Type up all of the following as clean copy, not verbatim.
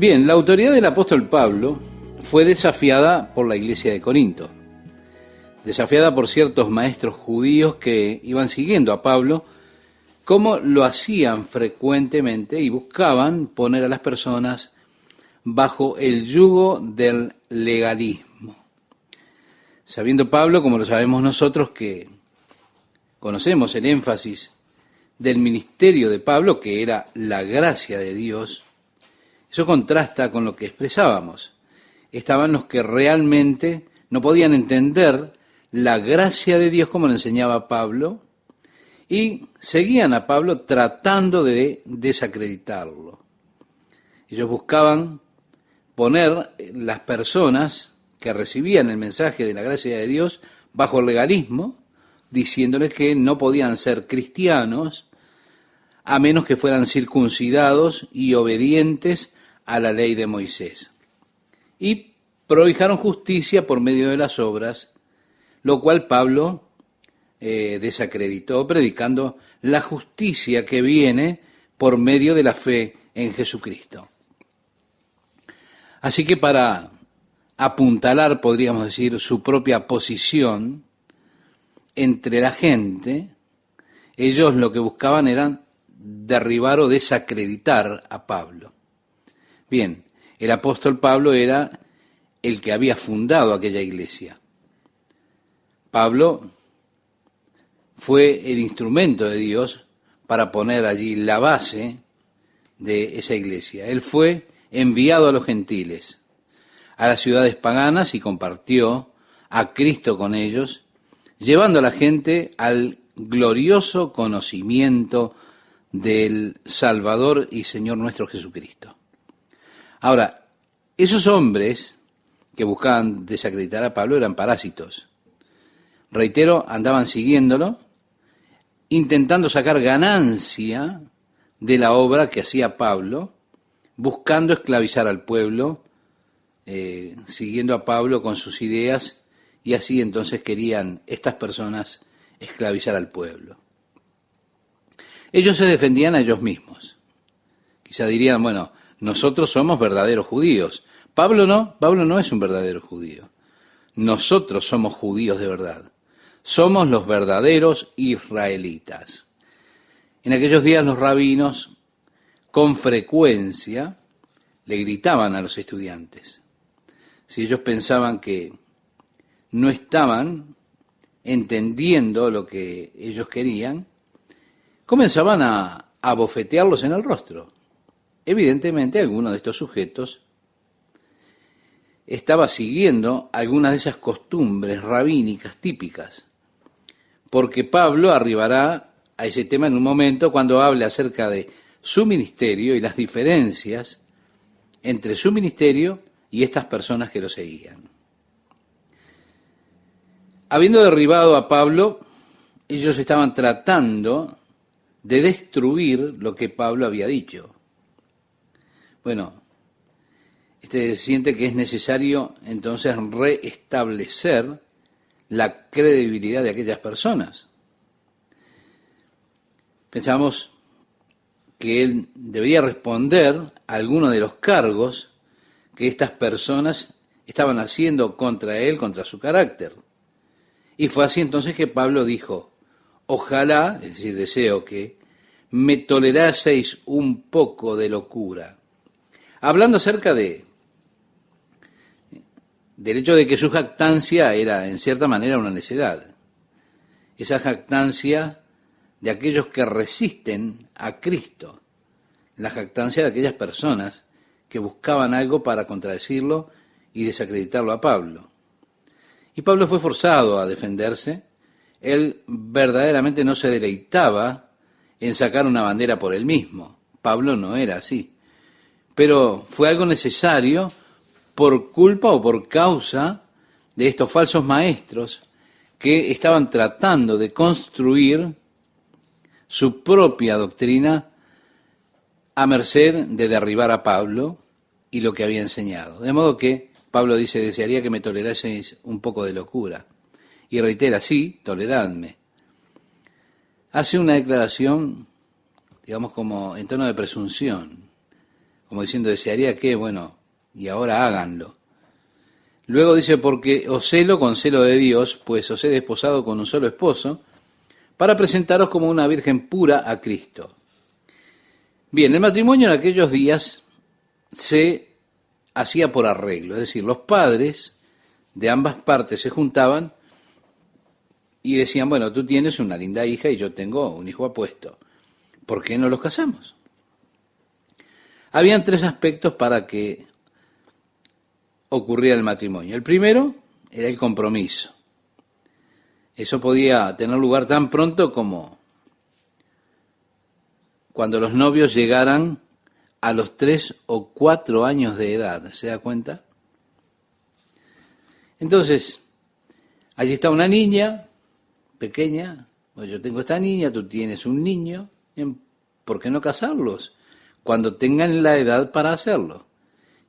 Bien, la autoridad del apóstol Pablo fue desafiada por la iglesia de Corinto, desafiada por ciertos maestros judíos que iban siguiendo a Pablo, como lo hacían frecuentemente y buscaban poner a las personas bajo el yugo del legalismo. Sabiendo Pablo, como lo sabemos nosotros, que conocemos el énfasis del ministerio de Pablo, que era la gracia de Dios, eso contrasta con lo que expresábamos. Estaban los que realmente no podían entender la gracia de Dios como lo enseñaba Pablo y seguían a Pablo tratando de desacreditarlo. Ellos buscaban poner las personas que recibían el mensaje de la gracia de Dios bajo el legalismo, diciéndoles que no podían ser cristianos a menos que fueran circuncidados y obedientes a la ley de Moisés. Y prohijaron justicia por medio de las obras, lo cual Pablo desacreditó, predicando la justicia que viene por medio de la fe en Jesucristo. Así que para apuntalar, podríamos decir, su propia posición entre la gente, ellos lo que buscaban eran derribar o desacreditar a Pablo. Bien, el apóstol Pablo era el que había fundado aquella iglesia. Pablo fue el instrumento de Dios para poner allí la base de esa iglesia. Él fue enviado a los gentiles, a las ciudades paganas, y compartió a Cristo con ellos, llevando a la gente al glorioso conocimiento del Salvador y Señor nuestro Jesucristo. Ahora, esos hombres que buscaban desacreditar a Pablo eran parásitos. Reitero, andaban siguiéndolo, intentando sacar ganancia de la obra que hacía Pablo, buscando esclavizar al pueblo, siguiendo a Pablo con sus ideas, y así entonces querían estas personas esclavizar al pueblo. Ellos se defendían a ellos mismos. Quizá dirían, bueno, nosotros somos verdaderos judíos. Pablo no es un verdadero judío. Nosotros somos judíos de verdad. Somos los verdaderos israelitas. En aquellos días los rabinos con frecuencia le gritaban a los estudiantes. Si ellos pensaban que no estaban entendiendo lo que ellos querían, comenzaban a bofetearlos en el rostro. Evidentemente, alguno de estos sujetos estaba siguiendo algunas de esas costumbres rabínicas típicas, porque Pablo arribará a ese tema en un momento cuando hable acerca de su ministerio y las diferencias entre su ministerio y estas personas que lo seguían. Habiendo derribado a Pablo, ellos estaban tratando de destruir lo que Pablo había dicho. Bueno, siente que es necesario entonces restablecer la credibilidad de aquellas personas. Pensamos que él debería responder a alguno de los cargos que estas personas estaban haciendo contra él, contra su carácter. Y fue así entonces que Pablo dijo, ojalá, es decir, deseo que me toleraseis un poco de locura. Hablando acerca del hecho de que su jactancia era en cierta manera una necedad. Esa jactancia de aquellos que resisten a Cristo. La jactancia de aquellas personas que buscaban algo para contradecirlo y desacreditarlo a Pablo. Y Pablo fue forzado a defenderse. Él verdaderamente no se deleitaba en sacar una bandera por él mismo. Pablo no era así. Pero fue algo necesario por culpa o por causa de estos falsos maestros que estaban tratando de construir su propia doctrina a merced de derribar a Pablo y lo que había enseñado. De modo que Pablo dice, desearía que me toleraseis un poco de locura. Y reitera, sí, toleradme. Hace una declaración, digamos, como en tono de presunción, como diciendo, desearía que, bueno, y ahora háganlo. Luego dice, porque os celo con celo de Dios, pues os he desposado con un solo esposo, para presentaros como una virgen pura a Cristo. Bien, el matrimonio en aquellos días se hacía por arreglo, es decir, los padres de ambas partes se juntaban y decían, bueno, tú tienes una linda hija y yo tengo un hijo apuesto, ¿por qué no los casamos? Habían 3 aspectos para que ocurriera el matrimonio. El primero era el compromiso. Eso podía tener lugar tan pronto como cuando los novios llegaran a los 3 o 4 años de edad, ¿se da cuenta? Entonces, allí está una niña pequeña, pues yo tengo esta niña, tú tienes un niño, ¿por qué no casarlos? Cuando tengan la edad para hacerlo.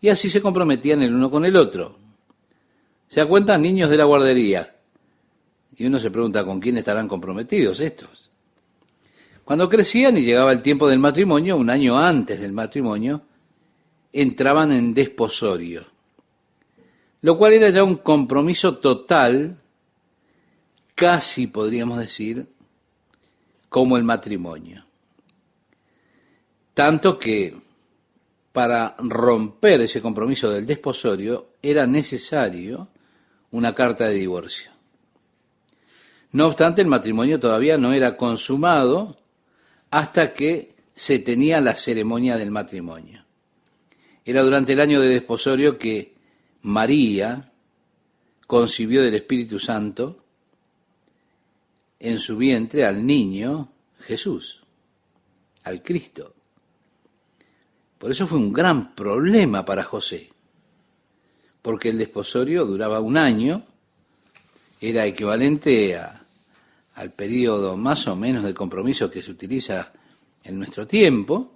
Y así se comprometían el uno con el otro. ¿Se da cuenta? Niños de la guardería. Y uno se pregunta, ¿con quién estarán comprometidos estos? Cuando crecían y llegaba el tiempo del matrimonio, un año antes del matrimonio, entraban en desposorio, lo cual era ya un compromiso total, casi podríamos decir, como el matrimonio. Tanto que para romper ese compromiso del desposorio era necesario una carta de divorcio. No obstante, el matrimonio todavía no era consumado hasta que se tenía la ceremonia del matrimonio. Era durante el año de desposorio que María concibió del Espíritu Santo en su vientre al niño Jesús, al Cristo. Por eso fue un gran problema para José, porque el desposorio duraba un año, era equivalente al periodo más o menos de compromiso que se utiliza en nuestro tiempo,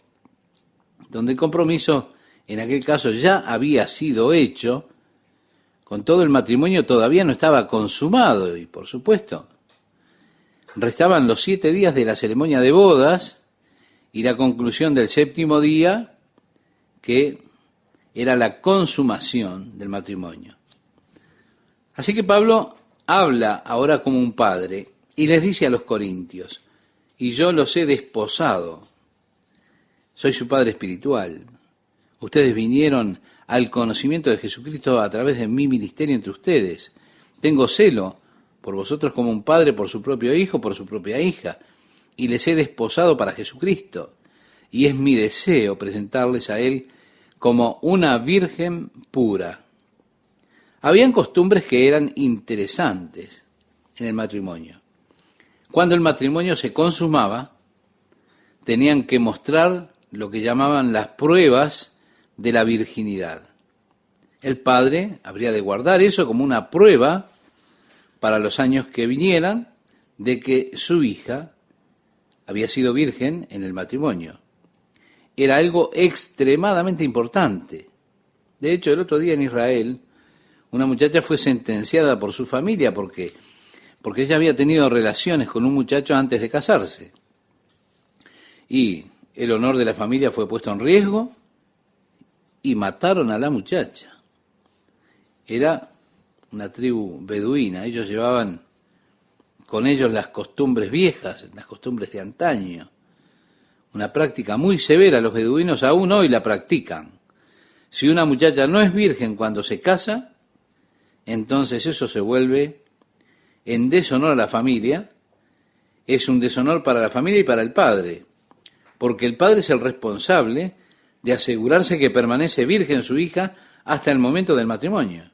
donde el compromiso en aquel caso ya había sido hecho, con todo el matrimonio todavía no estaba consumado y por supuesto restaban los 7 días de la ceremonia de bodas y la conclusión del 7º día, que era la consumación del matrimonio. Así que Pablo habla ahora como un padre y les dice a los corintios, y yo los he desposado, soy su padre espiritual. Ustedes vinieron al conocimiento de Jesucristo a través de mi ministerio entre ustedes. Tengo celo por vosotros como un padre por su propio hijo, por su propia hija, y les he desposado para Jesucristo. Y es mi deseo presentarles a él como una virgen pura. Habían costumbres que eran interesantes en el matrimonio. Cuando el matrimonio se consumaba, tenían que mostrar lo que llamaban las pruebas de la virginidad. El padre habría de guardar eso como una prueba para los años que vinieran de que su hija había sido virgen en el matrimonio. Era algo extremadamente importante. De hecho, el otro día en Israel, una muchacha fue sentenciada por su familia porque ella había tenido relaciones con un muchacho antes de casarse. Y el honor de la familia fue puesto en riesgo y mataron a la muchacha. Era una tribu beduina, ellos llevaban con ellos las costumbres viejas, las costumbres de antaño. Una práctica muy severa, los beduinos aún hoy la practican. Si una muchacha no es virgen cuando se casa, entonces eso se vuelve en deshonor a la familia, es un deshonor para la familia y para el padre, porque el padre es el responsable de asegurarse que permanece virgen su hija hasta el momento del matrimonio.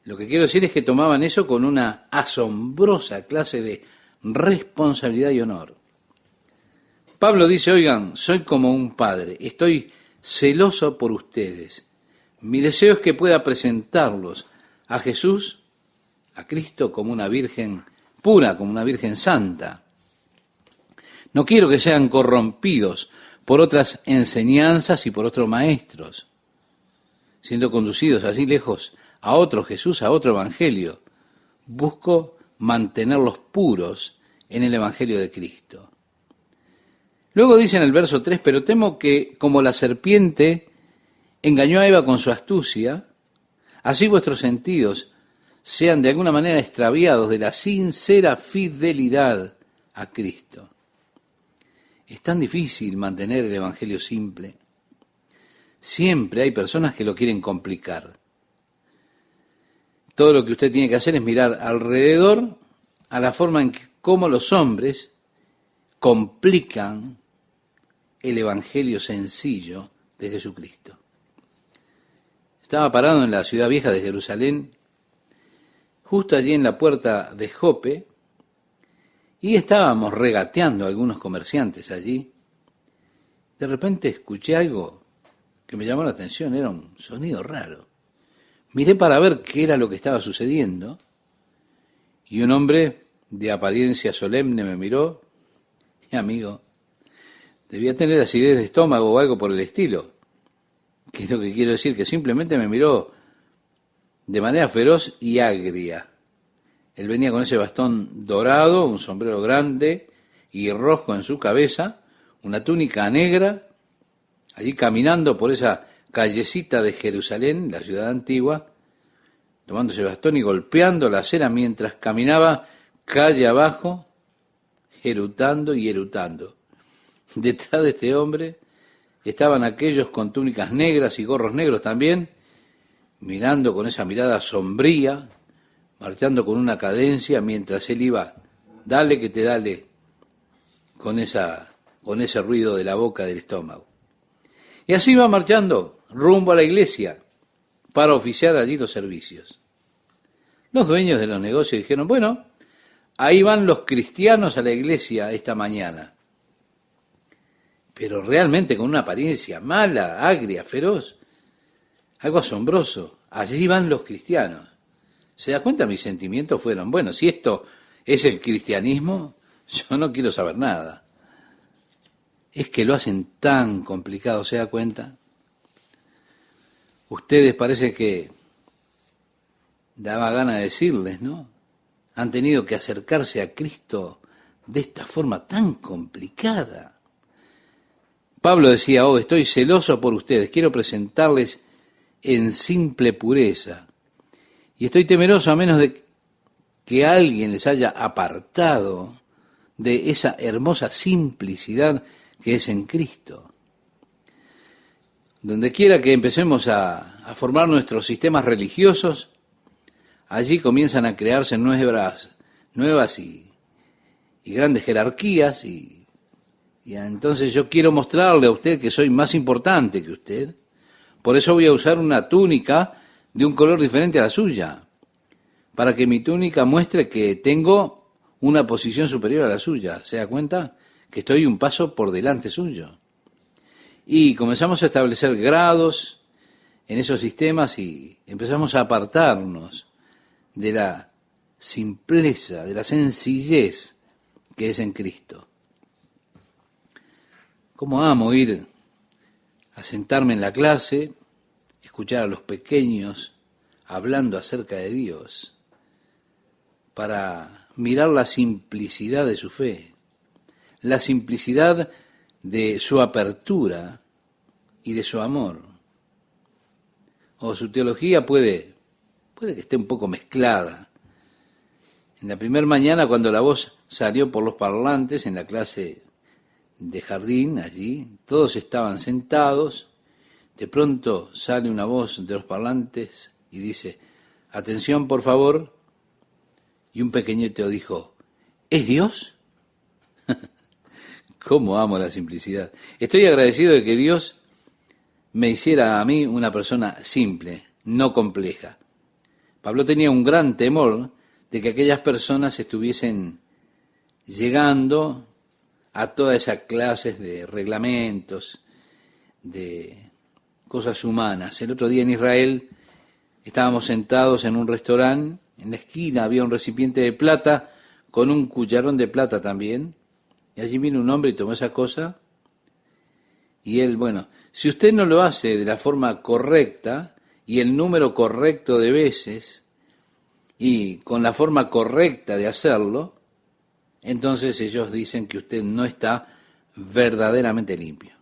Lo que quiero decir es que tomaban eso con una asombrosa clase de responsabilidad y honor. Pablo dice, oigan, soy como un padre, estoy celoso por ustedes. Mi deseo es que pueda presentarlos a Jesús, a Cristo, como una virgen pura, como una virgen santa. No quiero que sean corrompidos por otras enseñanzas y por otros maestros, siendo conducidos así lejos a otro Jesús, a otro evangelio. Busco mantenerlos puros en el evangelio de Cristo. Luego dice en el verso 3, pero temo que como la serpiente engañó a Eva con su astucia, así vuestros sentidos sean de alguna manera extraviados de la sincera fidelidad a Cristo. Es tan difícil mantener el Evangelio simple. Siempre hay personas que lo quieren complicar. Todo lo que usted tiene que hacer es mirar alrededor a la forma en que cómo los hombres complican el Evangelio sencillo de Jesucristo. Estaba parado en la ciudad vieja de Jerusalén, justo allí en la puerta de Jope, y estábamos regateando a algunos comerciantes allí. De repente escuché algo que me llamó la atención, era un sonido raro. Miré para ver qué era lo que estaba sucediendo, y un hombre de apariencia solemne me miró, y amigo, debía tener acidez de estómago o algo por el estilo. ¿Qué es lo que quiero decir? Que simplemente me miró de manera feroz y agria. Él venía con ese bastón dorado, un sombrero grande y rojo en su cabeza, una túnica negra, allí caminando por esa callecita de Jerusalén, la ciudad antigua, tomando ese bastón y golpeando la acera mientras caminaba calle abajo, erutando y erutando. Detrás de este hombre estaban aquellos con túnicas negras y gorros negros también, mirando con esa mirada sombría, marchando con una cadencia mientras él iba, dale que te dale, con ese ruido de la boca del estómago. Y así iba marchando rumbo a la iglesia para oficiar allí los servicios. Los dueños de los negocios dijeron, bueno, ahí van los cristianos a la iglesia esta mañana, pero realmente con una apariencia mala, agria, feroz, algo asombroso. Allí van los cristianos. ¿Se da cuenta? Mis sentimientos fueron, bueno, si esto es el cristianismo, yo no quiero saber nada. Es que lo hacen tan complicado, ¿se da cuenta? Ustedes parece que daba gana de decirles, ¿no? Han tenido que acercarse a Cristo de esta forma tan complicada. Pablo decía, oh, estoy celoso por ustedes, quiero presentarles en simple pureza. Y estoy temeroso a menos de que alguien les haya apartado de esa hermosa simplicidad que es en Cristo. Donde quiera que empecemos a formar nuestros sistemas religiosos, allí comienzan a crearse nuevas y grandes jerarquías y entonces yo quiero mostrarle a usted que soy más importante que usted. Por eso voy a usar una túnica de un color diferente a la suya, para que mi túnica muestre que tengo una posición superior a la suya. ¿Se da cuenta? Que estoy un paso por delante suyo. Y comenzamos a establecer grados en esos sistemas y empezamos a apartarnos de la simpleza, de la sencillez que es en Cristo. ¿Cómo amo ir a sentarme en la clase, escuchar a los pequeños hablando acerca de Dios, para mirar la simplicidad de su fe, la simplicidad de su apertura y de su amor? O su teología puede que esté un poco mezclada. En la primera mañana, cuando la voz salió por los parlantes en la clase de jardín, allí, todos estaban sentados, de pronto sale una voz de los parlantes y dice, atención por favor, y un pequeñito dijo, ¿es Dios? ¿Cómo amo la simplicidad? Estoy agradecido de que Dios me hiciera a mí una persona simple, no compleja. Pablo tenía un gran temor de que aquellas personas estuviesen llegando a todas esas clases de reglamentos, de cosas humanas. El otro día en Israel estábamos sentados en un restaurante, en la esquina había un recipiente de plata con un cucharón de plata también, y allí vino un hombre y tomó esa cosa, y él, bueno, si usted no lo hace de la forma correcta y el número correcto de veces y con la forma correcta de hacerlo, entonces ellos dicen que usted no está verdaderamente limpio.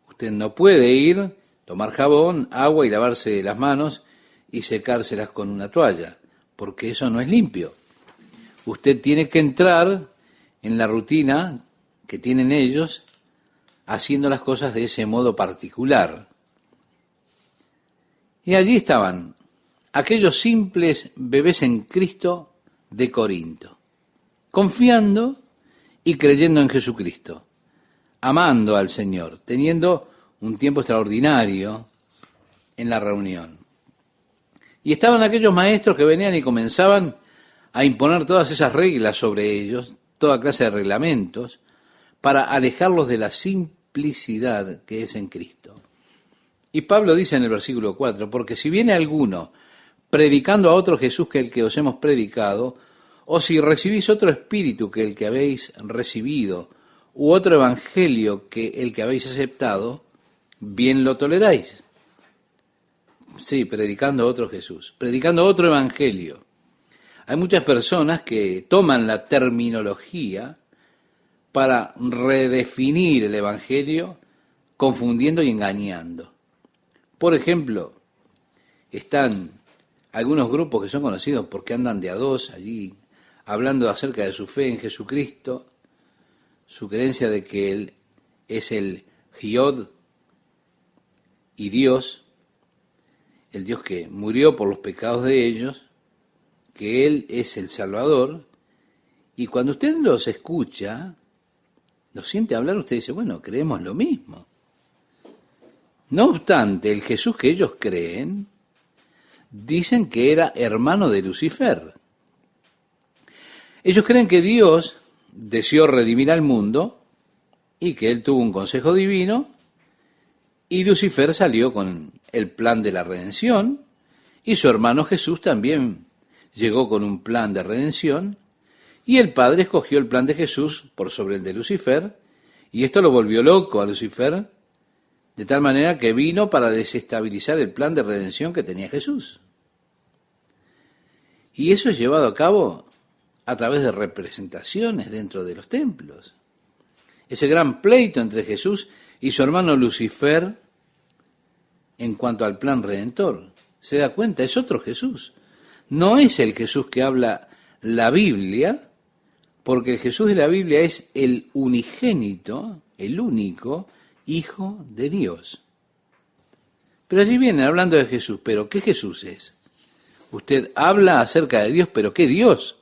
Usted no puede ir, tomar jabón, agua y lavarse las manos y secárselas con una toalla, porque eso no es limpio. Usted tiene que entrar en la rutina que tienen ellos, haciendo las cosas de ese modo particular. Y allí estaban aquellos simples bebés en Cristo de Corinto, confiando y creyendo en Jesucristo, amando al Señor, teniendo un tiempo extraordinario en la reunión. Y estaban aquellos maestros que venían y comenzaban a imponer todas esas reglas sobre ellos, toda clase de reglamentos, para alejarlos de la simplicidad que es en Cristo. Y Pablo dice en el versículo 4, porque si viene alguno predicando a otro Jesús que el que os hemos predicado, o si recibís otro espíritu que el que habéis recibido, u otro evangelio que el que habéis aceptado, bien lo toleráis. Sí, predicando a otro Jesús, predicando otro evangelio. Hay muchas personas que toman la terminología para redefinir el evangelio, confundiendo y engañando. Por ejemplo, están algunos grupos que son conocidos porque andan de a dos allí, hablando acerca de su fe en Jesucristo, su creencia de que Él es el Hiod y Dios, el Dios que murió por los pecados de ellos, que Él es el Salvador, y cuando usted los escucha, los siente hablar, usted dice, bueno, creemos lo mismo. No obstante, el Jesús que ellos creen, dicen que era hermano de Lucifer. Ellos creen que Dios deseó redimir al mundo y que Él tuvo un consejo divino y Lucifer salió con el plan de la redención y su hermano Jesús también llegó con un plan de redención y el Padre escogió el plan de Jesús por sobre el de Lucifer y esto lo volvió loco a Lucifer de tal manera que vino para desestabilizar el plan de redención que tenía Jesús. Y eso es llevado a cabo a través de representaciones dentro de los templos. Ese gran pleito entre Jesús y su hermano Lucifer en cuanto al plan redentor. ¿Se da cuenta? Es otro Jesús. No es el Jesús que habla la Biblia, porque el Jesús de la Biblia es el unigénito, el único Hijo de Dios. Pero allí vienen hablando de Jesús. ¿Pero qué Jesús es? Usted habla acerca de Dios, pero ¿qué Dios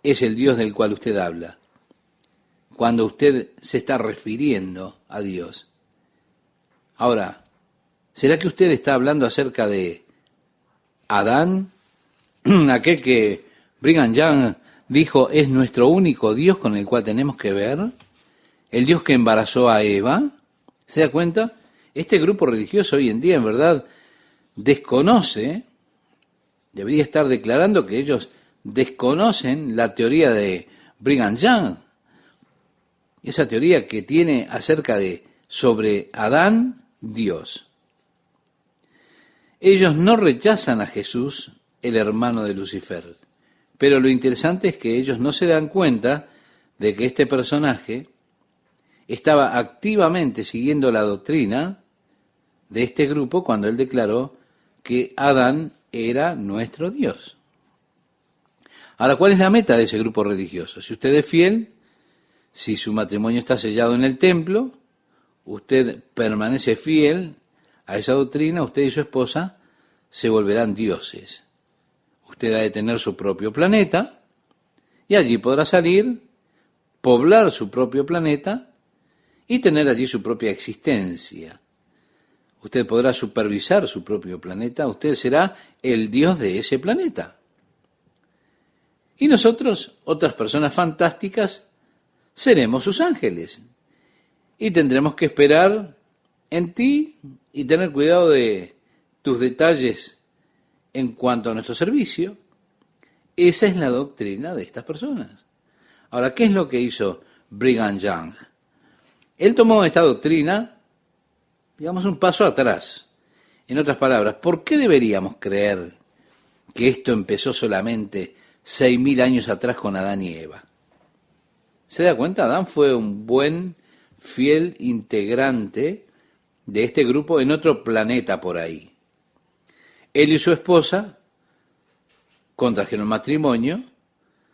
es el Dios del cual usted habla? Cuando usted se está refiriendo a Dios. Ahora, ¿será que usted está hablando acerca de Adán? Aquel que Brigham Young dijo es nuestro único Dios con el cual tenemos que ver. El Dios que embarazó a Eva. ¿Se da cuenta? Este grupo religioso hoy en día, en verdad, desconoce, debería estar declarando que ellos desconocen la teoría de Brigham Young, esa teoría que tiene acerca de sobre Adán, Dios. Ellos no rechazan a Jesús, el hermano de Lucifer, pero lo interesante es que ellos no se dan cuenta de que este personaje estaba activamente siguiendo la doctrina de este grupo cuando él declaró que Adán era nuestro Dios. Ahora, ¿cuál es la meta de ese grupo religioso? Si usted es fiel, si su matrimonio está sellado en el templo, usted permanece fiel a esa doctrina, usted y su esposa se volverán dioses. Usted ha de tener su propio planeta y allí podrá salir, poblar su propio planeta y tener allí su propia existencia. Usted podrá supervisar su propio planeta, usted será el Dios de ese planeta. Y nosotros, otras personas fantásticas, seremos sus ángeles. Y tendremos que esperar en ti y tener cuidado de tus detalles en cuanto a nuestro servicio. Esa es la doctrina de estas personas. Ahora, ¿qué es lo que hizo Brigham Young? Él tomó esta doctrina, digamos, un paso atrás. En otras palabras, ¿por qué deberíamos creer que esto empezó solamente 6.000 años atrás con Adán y Eva? ¿Se da cuenta? Adán fue un buen, fiel integrante de este grupo en otro planeta por ahí. Él y su esposa contrajeron matrimonio,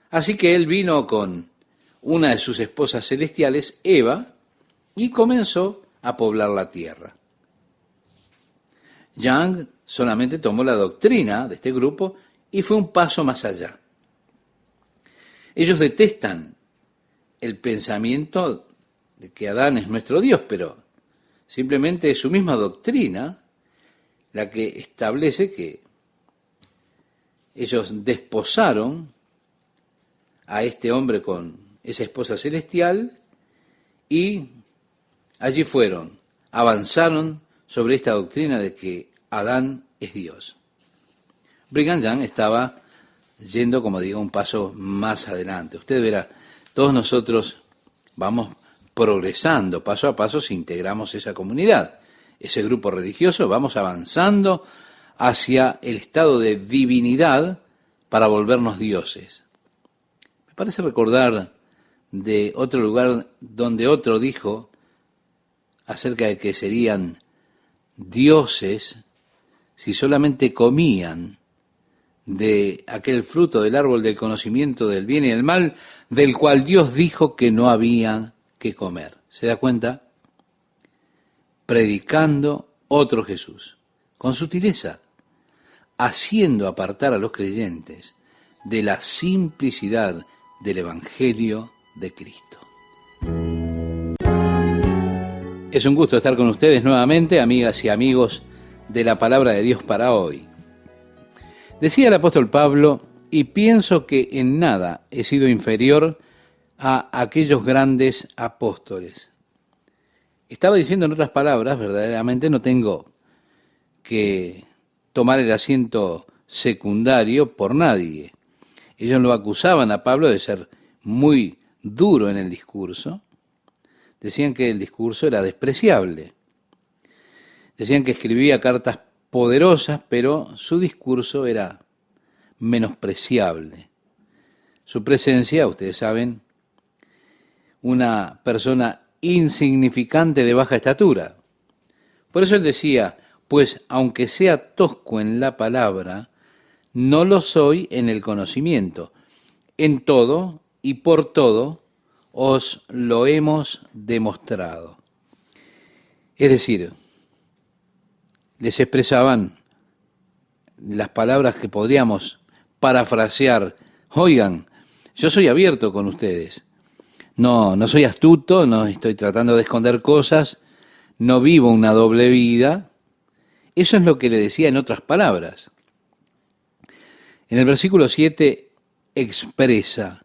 así que él vino con una de sus esposas celestiales, Eva, y comenzó a poblar la tierra. Young solamente tomó la doctrina de este grupo y fue un paso más allá. Ellos detestan el pensamiento de que Adán es nuestro Dios, pero simplemente es su misma doctrina la que establece que ellos desposaron a este hombre con esa esposa celestial y allí fueron, avanzaron sobre esta doctrina de que Adán es Dios. Brigham Young estaba yendo, como digo, un paso más adelante. Usted verá, todos nosotros vamos progresando paso a paso si integramos esa comunidad, ese grupo religioso, vamos avanzando hacia el estado de divinidad para volvernos dioses. Me parece recordar de otro lugar donde otro dijo acerca de que serían dioses si solamente comían de aquel fruto del árbol del conocimiento del bien y del mal, del cual Dios dijo que no había que comer. ¿Se da cuenta? Predicando otro Jesús, con sutileza, haciendo apartar a los creyentes de la simplicidad del Evangelio de Cristo. Es un gusto estar con ustedes nuevamente, amigas y amigos de la Palabra de Dios para hoy. Decía el apóstol Pablo, y pienso que en nada he sido inferior a aquellos grandes apóstoles. Estaba diciendo en otras palabras, verdaderamente no tengo que tomar el asiento secundario por nadie. Ellos lo acusaban a Pablo de ser muy duro en el discurso. Decían que el discurso era despreciable. Decían que escribía cartas poderosas, pero su discurso era menospreciable. Su presencia, ustedes saben, una persona insignificante de baja estatura. Por eso él decía, pues aunque sea tosco en la palabra, no lo soy en el conocimiento. En todo y por todo os lo hemos demostrado. Es decir, les expresaban las palabras que podríamos parafrasear. Oigan, yo soy abierto con ustedes. No soy astuto, no estoy tratando de esconder cosas, no vivo una doble vida. Eso es lo que le decía en otras palabras. En el versículo 7 expresa,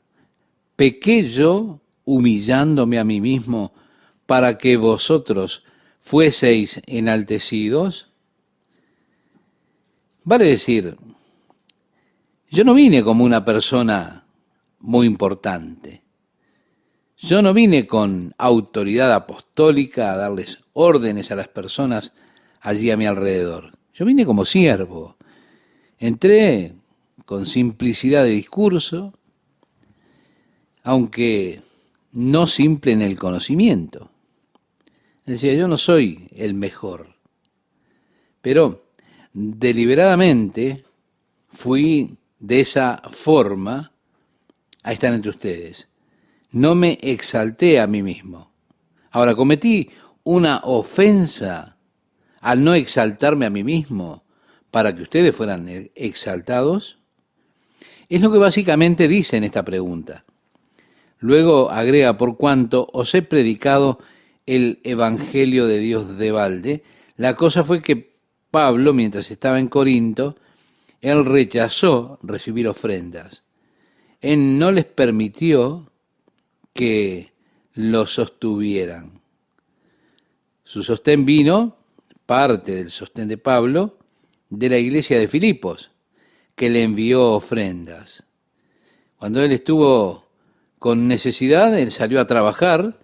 pequé yo humillándome a mí mismo para que vosotros fueseis enaltecidos. Vale decir, yo no vine como una persona muy importante. Yo no vine con autoridad apostólica a darles órdenes a las personas allí a mi alrededor. Yo vine como siervo. Entré con simplicidad de discurso, aunque no simple en el conocimiento. Decía, yo no soy el mejor, pero deliberadamente fui de esa forma a estar entre ustedes. No me exalté a mí mismo. Ahora, cometí una ofensa al no exaltarme a mí mismo para que ustedes fueran exaltados. Es lo que básicamente dice en esta pregunta. Luego agrega, por cuanto os he predicado el Evangelio de Dios de balde, la cosa fue que Pablo, mientras estaba en Corinto, él rechazó recibir ofrendas. Él no les permitió que lo sostuvieran. Su sostén vino, parte del sostén de Pablo, de la iglesia de Filipos, que le envió ofrendas. Cuando él estuvo con necesidad, él salió a trabajar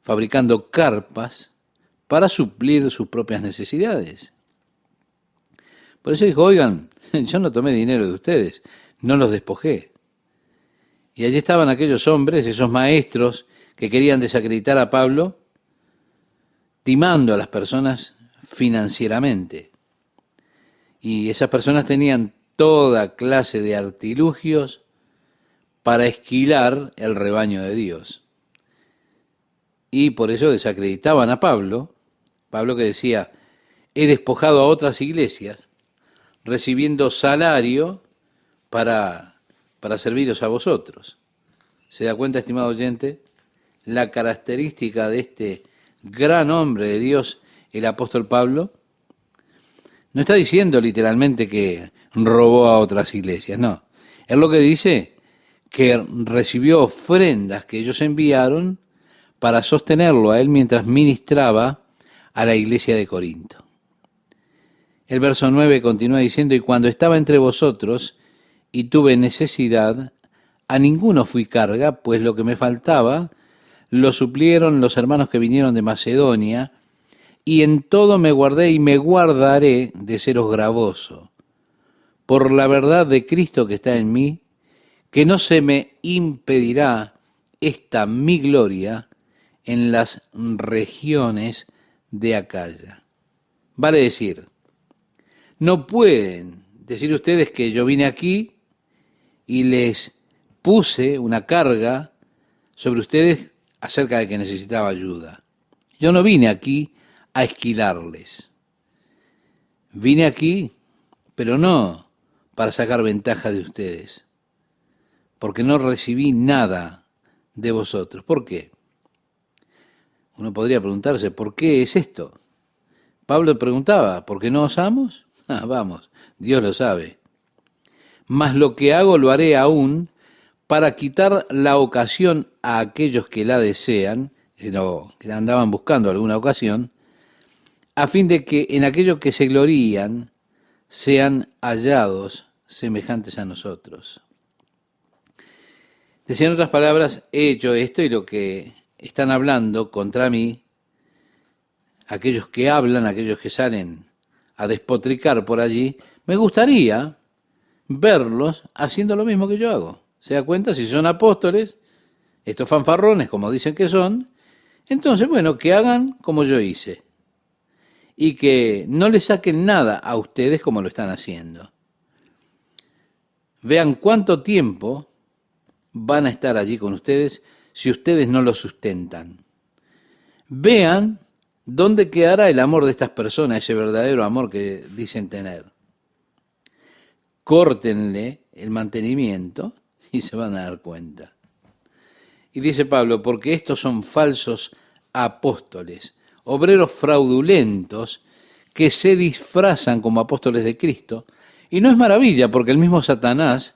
fabricando carpas para suplir sus propias necesidades. Por eso dijo, oigan, yo no tomé dinero de ustedes, no los despojé. Y allí estaban aquellos hombres, esos maestros que querían desacreditar a Pablo, timando a las personas financieramente. Y esas personas tenían toda clase de artilugios para esquilar el rebaño de Dios. Y por eso desacreditaban a Pablo, Pablo que decía, he despojado a otras iglesias, recibiendo salario para serviros a vosotros. ¿Se da cuenta, estimado oyente? La característica de este gran hombre de Dios, el apóstol Pablo, no está diciendo literalmente que robó a otras iglesias, no. Es lo que dice que recibió ofrendas que ellos enviaron para sostenerlo a él mientras ministraba a la iglesia de Corinto. El verso 9 continúa diciendo, y cuando estaba entre vosotros y tuve necesidad, a ninguno fui carga, pues lo que me faltaba lo suplieron los hermanos que vinieron de Macedonia, y en todo me guardé y me guardaré de seros gravoso, por la verdad de Cristo que está en mí, que no se me impedirá esta mi gloria en las regiones de Acaya. Vale decir, no pueden decir ustedes que yo vine aquí y les puse una carga sobre ustedes acerca de que necesitaba ayuda. Yo no vine aquí a esquilarles. Vine aquí, pero no para sacar ventaja de ustedes, porque no recibí nada de vosotros. ¿Por qué? Uno podría preguntarse, ¿por qué es esto? Pablo preguntaba, ¿por qué no osamos? Vamos, Dios lo sabe. Mas lo que hago lo haré aún para quitar la ocasión a aquellos que la desean, que andaban buscando alguna ocasión, a fin de que en aquellos que se glorían sean hallados semejantes a nosotros. Decía en otras palabras, he hecho esto y lo que están hablando contra mí, aquellos que hablan, aquellos que salen a despotricar por allí, me gustaría verlos haciendo lo mismo que yo hago. ¿Se da cuenta? Si son apóstoles, estos fanfarrones, como dicen que son, entonces, bueno, que hagan como yo hice. Y que no le saquen nada a ustedes como lo están haciendo. Vean cuánto tiempo van a estar allí con ustedes si ustedes no lo sustentan. Vean dónde quedará el amor de estas personas, ese verdadero amor que dicen tener. Córtenle el mantenimiento y se van a dar cuenta. Y dice Pablo, porque estos son falsos apóstoles, obreros fraudulentos que se disfrazan como apóstoles de Cristo. Y no es maravilla, porque el mismo Satanás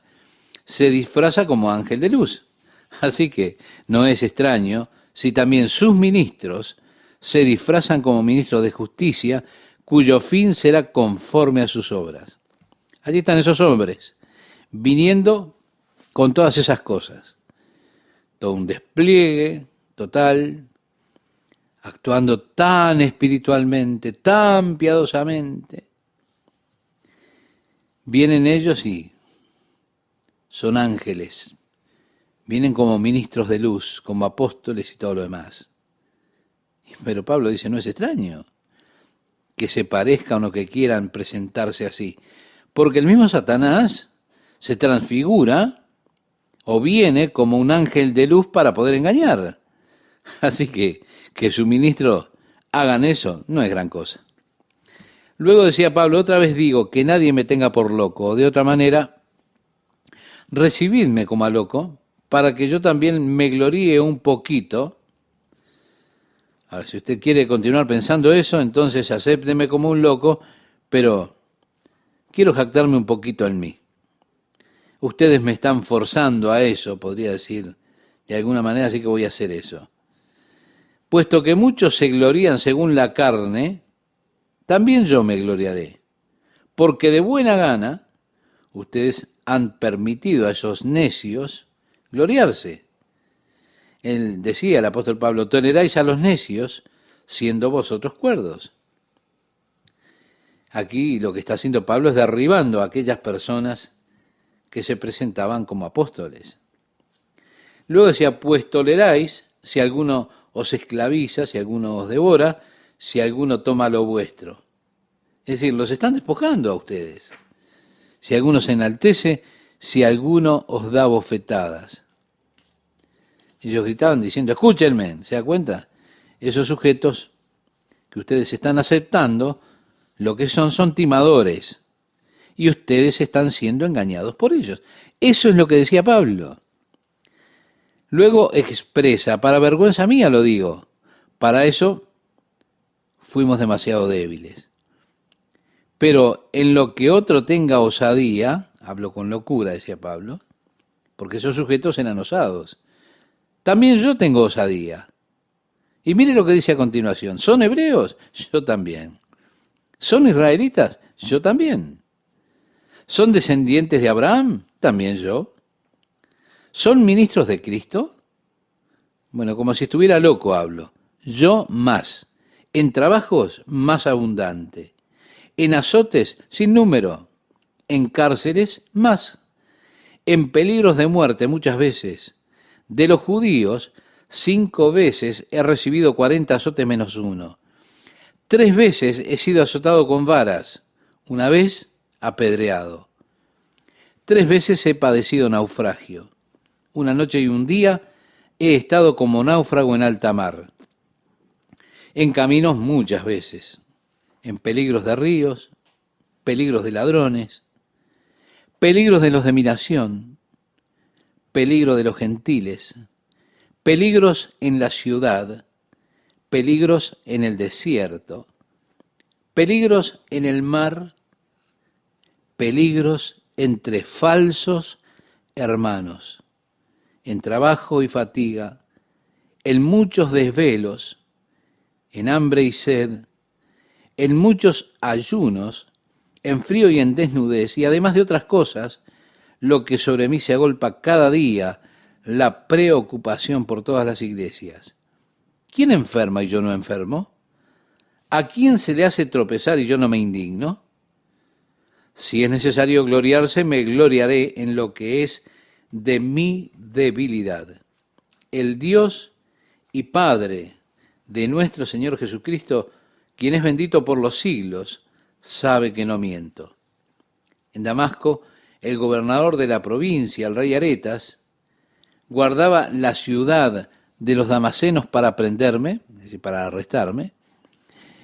se disfraza como ángel de luz. Así que no es extraño si también sus ministros se disfrazan como ministros de justicia, cuyo fin será conforme a sus obras. Allí están esos hombres, viniendo con todas esas cosas. Todo un despliegue total, actuando tan espiritualmente, tan piadosamente. Vienen ellos y son ángeles, vienen como ministros de luz, como apóstoles y todo lo demás. Pero Pablo dice, no es extraño que se parezcan o que quieran presentarse así, porque el mismo Satanás se transfigura o viene como un ángel de luz para poder engañar. Así que su ministro hagan eso no es gran cosa. Luego decía Pablo, otra vez digo, que nadie me tenga por loco, o de otra manera, recibidme como a loco, para que yo también me gloríe un poquito. Ahora, si usted quiere continuar pensando eso, entonces acépteme como un loco, pero quiero jactarme un poquito en mí. Ustedes me están forzando a eso, podría decir de alguna manera, así que voy a hacer eso. Puesto que muchos se glorían según la carne, también yo me gloriaré, porque de buena gana ustedes han permitido a esos necios gloriarse. Él decía, el apóstol Pablo, toleráis a los necios siendo vosotros cuerdos. Aquí lo que está haciendo Pablo es derribando a aquellas personas que se presentaban como apóstoles. Luego decía, pues toleráis si alguno os esclaviza, si alguno os devora, si alguno toma lo vuestro. Es decir, los están despojando a ustedes. Si alguno se enaltece, si alguno os da bofetadas. Ellos gritaban diciendo, escúchenme, ¿se da cuenta? Esos sujetos que ustedes están aceptando, lo que son timadores. Y ustedes están siendo engañados por ellos. Eso es lo que decía Pablo. Luego expresa, para vergüenza mía lo digo, para eso fuimos demasiado débiles. Pero en lo que otro tenga osadía, hablo con locura, decía Pablo, porque esos sujetos eran osados. También yo tengo osadía. Y mire lo que dice a continuación. ¿Son hebreos? Yo también. ¿Son israelitas? Yo también. ¿Son descendientes de Abraham? También yo. ¿Son ministros de Cristo? Bueno, como si estuviera loco hablo. Yo más. En trabajos más abundante. En azotes sin número. En cárceles más. En peligros de muerte muchas veces. De los judíos, 5 veces he recibido 40 azotes menos uno. 3 veces he sido azotado con varas. Una vez apedreado. 3 veces he padecido naufragio. Una noche y un día he estado como náufrago en alta mar. En caminos muchas veces. En peligros de ríos, peligros de ladrones, peligros de los de mi nación, peligro de los gentiles, peligros en la ciudad, peligros en el desierto, peligros en el mar, peligros entre falsos hermanos, en trabajo y fatiga, en muchos desvelos, en hambre y sed, en muchos ayunos, en frío y en desnudez, y además de otras cosas, lo que sobre mí se agolpa cada día, la preocupación por todas las iglesias. ¿Quién enferma y yo no enfermo? ¿A quién se le hace tropezar y yo no me indigno? Si es necesario gloriarse, me gloriaré en lo que es de mi debilidad. El Dios y Padre de nuestro Señor Jesucristo, quien es bendito por los siglos, sabe que no miento. En Damasco, el gobernador de la provincia, el rey Aretas, guardaba la ciudad de los damasenos para prenderme, es decir, para arrestarme,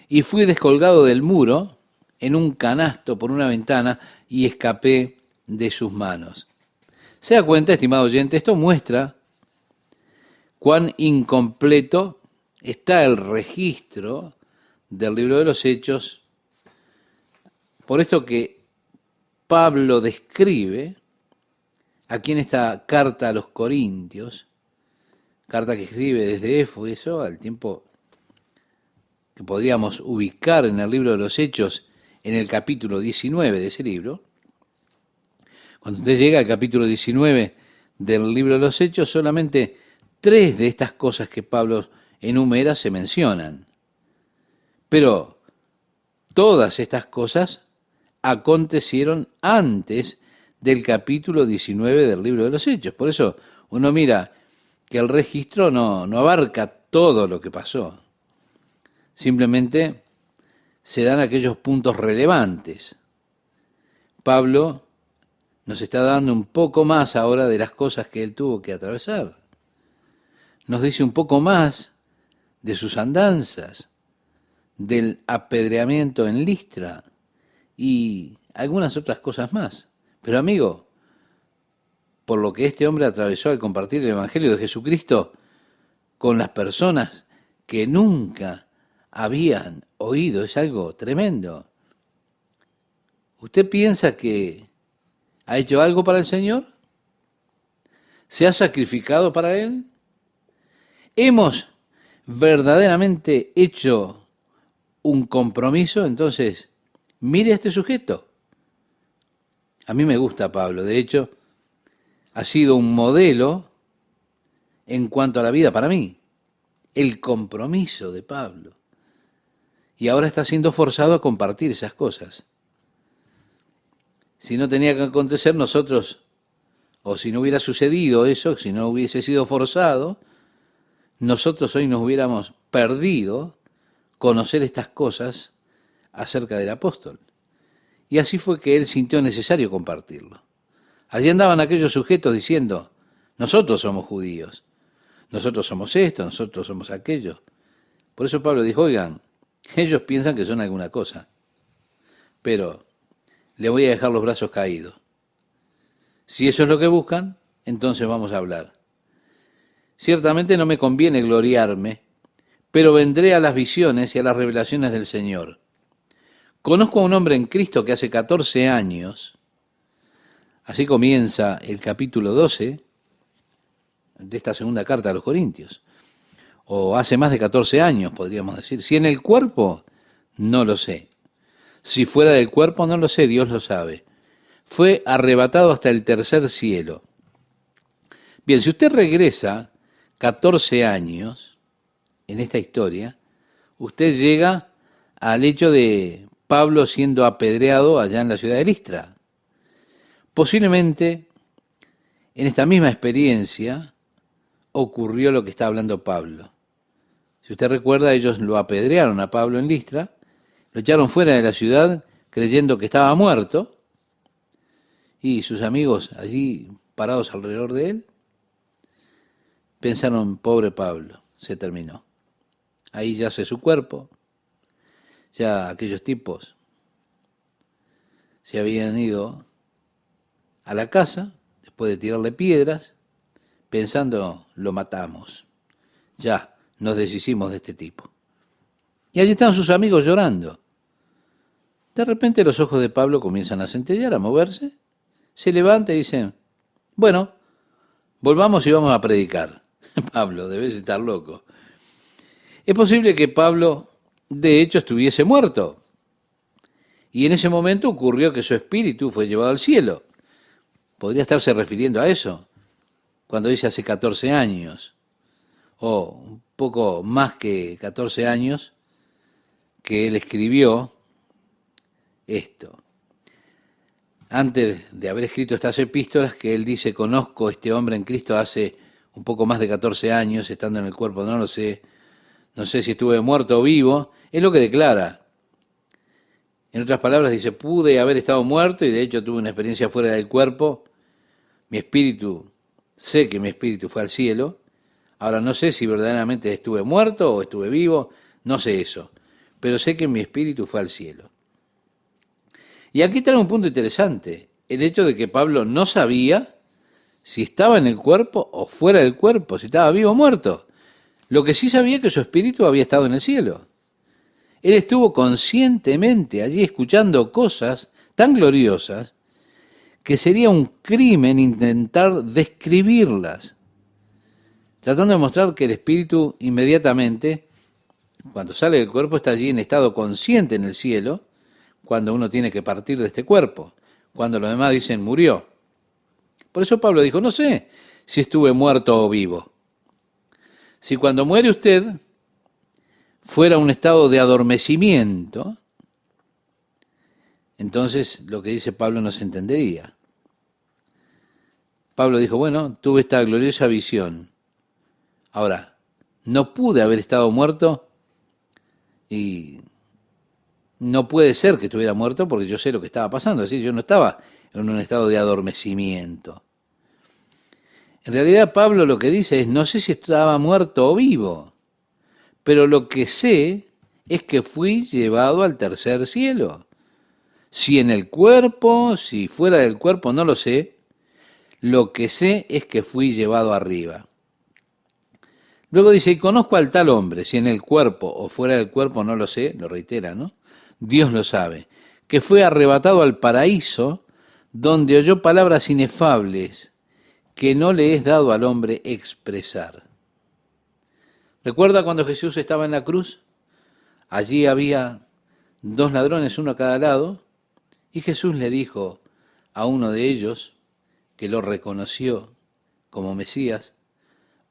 y fui descolgado del muro en un canasto por una ventana y escapé de sus manos. Se da cuenta, estimado oyente, esto muestra cuán incompleto está el registro del libro de los Hechos, por esto que Pablo describe aquí en esta carta a los Corintios, carta que escribe desde Éfeso al tiempo que podríamos ubicar en el libro de los Hechos en el capítulo 19 de ese libro. Cuando usted llega al capítulo 19 del libro de los Hechos, solamente 3 de estas cosas que Pablo enumera se mencionan. Pero todas estas cosas acontecieron antes del capítulo 19 del libro de los Hechos. Por eso uno mira que el registro no abarca todo lo que pasó. Simplemente se dan aquellos puntos relevantes. Pablo nos está dando un poco más ahora de las cosas que él tuvo que atravesar. Nos dice un poco más de sus andanzas, del apedreamiento en Listra y algunas otras cosas más. Pero amigo, por lo que este hombre atravesó al compartir el Evangelio de Jesucristo con las personas que nunca habían oído, es algo tremendo. ¿Usted piensa que ha hecho algo para el Señor? ¿Se ha sacrificado para Él? ¿Hemos verdaderamente hecho un compromiso? Entonces, mire a este sujeto. A mí me gusta Pablo, de hecho, ha sido un modelo en cuanto a la vida para mí. El compromiso de Pablo. Y ahora está siendo forzado a compartir esas cosas. Si no tenía que acontecer, nosotros o si no hubiera sucedido eso, si no hubiese sido forzado, nosotros hoy nos hubiéramos perdido conocer estas cosas acerca del apóstol. Y así fue que él sintió necesario compartirlo. Allí andaban aquellos sujetos diciendo, nosotros somos judíos, nosotros somos esto, nosotros somos aquello. Por eso Pablo dijo, oigan, ellos piensan que son alguna cosa, pero le voy a dejar los brazos caídos. Si eso es lo que buscan, entonces vamos a hablar. Ciertamente no me conviene gloriarme, pero vendré a las visiones y a las revelaciones del Señor. Conozco a un hombre en Cristo que hace 14 años, así comienza el capítulo 12 de esta segunda carta a los Corintios, o hace más de 14 años, podríamos decir. Si en el cuerpo, no lo sé. Si fuera del cuerpo, no lo sé, Dios lo sabe. Fue arrebatado hasta el tercer cielo. Bien, si usted regresa 14 años en esta historia, usted llega al hecho de Pablo siendo apedreado allá en la ciudad de Listra. Posiblemente en esta misma experiencia ocurrió lo que está hablando Pablo. Si usted recuerda, ellos lo apedrearon a Pablo en Listra, lo echaron fuera de la ciudad creyendo que estaba muerto, y sus amigos allí parados alrededor de él pensaron, pobre Pablo, se terminó. Ahí yace su cuerpo, ya aquellos tipos se habían ido a la casa después de tirarle piedras, pensando, lo matamos, ya nos deshicimos de este tipo. Y allí están sus amigos llorando. De repente los ojos de Pablo comienzan a centellear, a moverse, se levanta y dice, bueno, volvamos y vamos a predicar. Pablo, debes estar loco. Es posible que Pablo, de hecho, estuviese muerto. Y en ese momento ocurrió que su espíritu fue llevado al cielo. Podría estarse refiriendo a eso, cuando dice hace 14 años, o un poco más que 14 años, que él escribió esto. Antes de haber escrito estas epístolas, que él dice, conozco a este hombre en Cristo hace un poco más de 14 años, estando en el cuerpo, no lo sé, no sé si estuve muerto o vivo, es lo que declara. En otras palabras dice, pude haber estado muerto y de hecho tuve una experiencia fuera del cuerpo, mi espíritu, sé que mi espíritu fue al cielo, ahora no sé si verdaderamente estuve muerto o estuve vivo, no sé eso, pero sé que mi espíritu fue al cielo. Y aquí trae un punto interesante, el hecho de que Pablo no sabía si estaba en el cuerpo o fuera del cuerpo, si estaba vivo o muerto. Lo que sí sabía es que su espíritu había estado en el cielo. Él estuvo conscientemente allí escuchando cosas tan gloriosas que sería un crimen intentar describirlas, tratando de mostrar que el espíritu inmediatamente, cuando sale del cuerpo, está allí en estado consciente en el cielo, cuando uno tiene que partir de este cuerpo, cuando los demás dicen murió. Por eso Pablo dijo, no sé si estuve muerto o vivo. Si cuando muere usted fuera un estado de adormecimiento, entonces lo que dice Pablo no se entendería. Pablo dijo, bueno, tuve esta gloriosa visión. Ahora, no pude haber estado muerto y no puede ser que estuviera muerto porque yo sé lo que estaba pasando. Así yo no estaba en un estado de adormecimiento. En realidad Pablo lo que dice es, no sé si estaba muerto o vivo, pero lo que sé es que fui llevado al tercer cielo. Si en el cuerpo, si fuera del cuerpo, no lo sé. Lo que sé es que fui llevado arriba. Luego dice, y conozco al tal hombre, si en el cuerpo o fuera del cuerpo, no lo sé, lo reitera, ¿no? Dios lo sabe, que fue arrebatado al paraíso, donde oyó palabras inefables que no le es dado al hombre expresar. ¿Recuerda cuando Jesús estaba en la cruz? Allí había dos ladrones, uno a cada lado, y Jesús le dijo a uno de ellos, que lo reconoció como Mesías,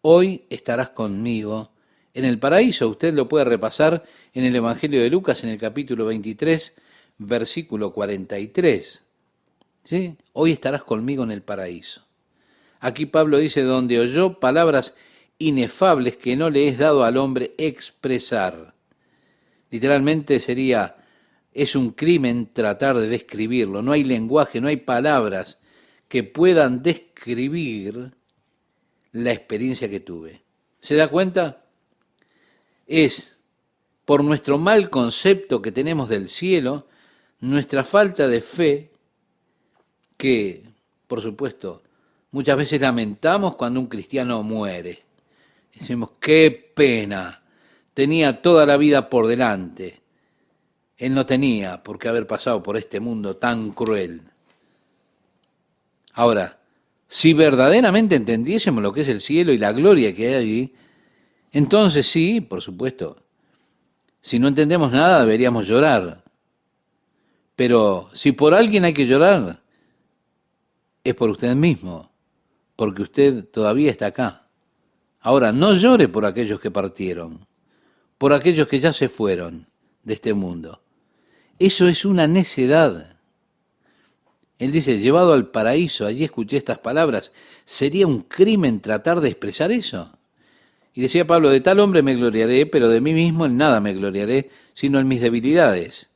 hoy estarás conmigo en el paraíso. Usted lo puede repasar en el Evangelio de Lucas, en el capítulo 23, versículo 43. ¿Sí? Hoy estarás conmigo en el paraíso. Aquí Pablo dice, donde oyó palabras inefables que no le es dado al hombre expresar. Literalmente sería, es un crimen tratar de describirlo. No hay lenguaje, no hay palabras que puedan describir la experiencia que tuve. ¿Se da cuenta? Es por nuestro mal concepto que tenemos del cielo, nuestra falta de fe, que, por supuesto, muchas veces lamentamos cuando un cristiano muere. Decimos, qué pena, tenía toda la vida por delante. Él no tenía por qué haber pasado por este mundo tan cruel. Ahora, si verdaderamente entendiésemos lo que es el cielo y la gloria que hay allí, entonces sí, por supuesto, si no entendemos nada deberíamos llorar. Pero si por alguien hay que llorar, es por usted mismo, porque usted todavía está acá. Ahora, no llore por aquellos que partieron, por aquellos que ya se fueron de este mundo. Eso es una necedad. Él dice, llevado al paraíso, allí escuché estas palabras, ¿sería un crimen tratar de expresar eso? Y decía Pablo, de tal hombre me gloriaré, pero de mí mismo en nada me gloriaré, sino en mis debilidades.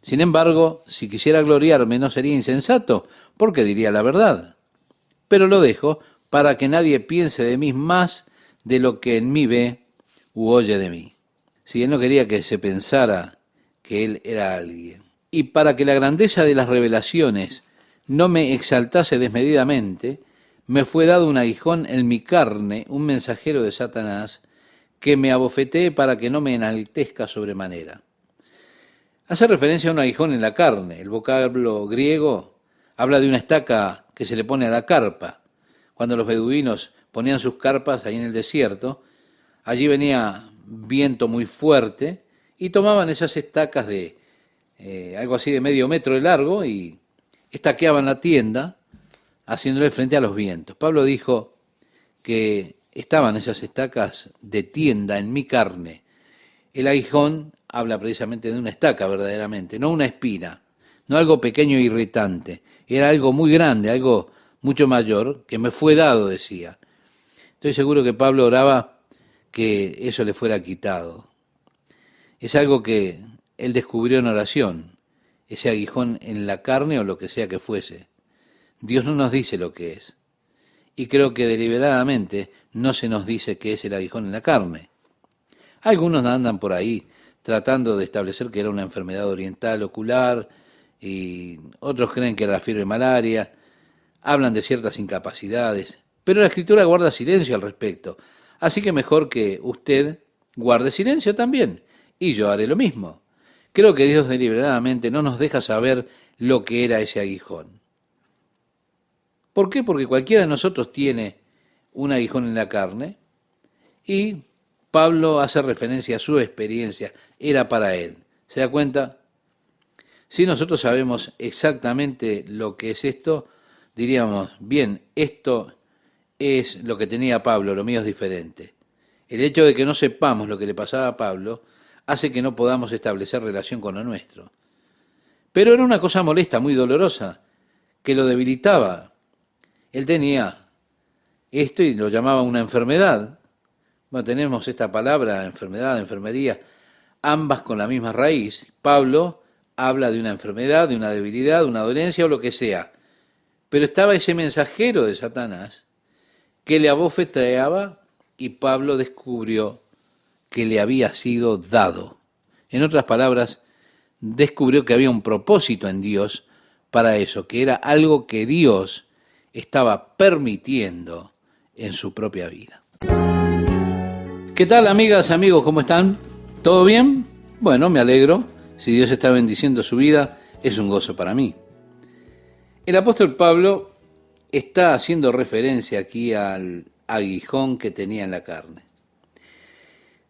Sin embargo, si quisiera gloriarme no sería insensato, porque diría la verdad. Pero lo dejo para que nadie piense de mí más de lo que en mí ve u oye de mí. Si él no quería que se pensara que él era alguien. Y para que la grandeza de las revelaciones no me exaltase desmedidamente, me fue dado un aguijón en mi carne, un mensajero de Satanás, que me abofetee para que no me enaltezca sobremanera. Hace referencia a un aguijón en la carne. El vocablo griego habla de una estaca que se le pone a la carpa. Cuando los beduinos ponían sus carpas ahí en el desierto, allí venía viento muy fuerte y tomaban esas estacas de algo así de medio metro de largo y estaqueaban la tienda haciéndole frente a los vientos. Pablo dijo que estaban esas estacas de tienda en mi carne. El aguijón habla precisamente de una estaca verdaderamente, no una espina, no algo pequeño e irritante. Era algo muy grande, algo mucho mayor, que me fue dado, decía. Estoy seguro que Pablo oraba que eso le fuera quitado. Es algo que él descubrió en oración, ese aguijón en la carne o lo que sea que fuese. Dios no nos dice lo que es. Y creo que deliberadamente no se nos dice qué es el aguijón en la carne. Algunos andan por ahí tratando de establecer que era una enfermedad oriental ocular y otros creen que era la fiebre malaria. Hablan de ciertas incapacidades, pero la Escritura guarda silencio al respecto. Así que mejor que usted guarde silencio también. Y yo haré lo mismo. Creo que Dios deliberadamente no nos deja saber lo que era ese aguijón. ¿Por qué? Porque cualquiera de nosotros tiene un aguijón en la carne y Pablo hace referencia a su experiencia, era para él. ¿Se da cuenta? Si nosotros sabemos exactamente lo que es esto, diríamos, bien, esto es lo que tenía Pablo, lo mío es diferente. El hecho de que no sepamos lo que le pasaba a Pablo hace que no podamos establecer relación con lo nuestro. Pero era una cosa molesta, muy dolorosa, que lo debilitaba. Él tenía esto y lo llamaba una enfermedad. Bueno, tenemos esta palabra, enfermedad, enfermería, ambas con la misma raíz. Pablo habla de una enfermedad, de una debilidad, de una dolencia o lo que sea. Pero estaba ese mensajero de Satanás que le abofeteaba y Pablo descubrió que le había sido dado. En otras palabras, descubrió que había un propósito en Dios para eso, que era algo que Dios estaba permitiendo en su propia vida. ¿Qué tal, amigas, amigos? ¿Cómo están? ¿Todo bien? Bueno, me alegro. Si Dios está bendiciendo su vida, es un gozo para mí. El apóstol Pablo está haciendo referencia aquí al aguijón que tenía en la carne.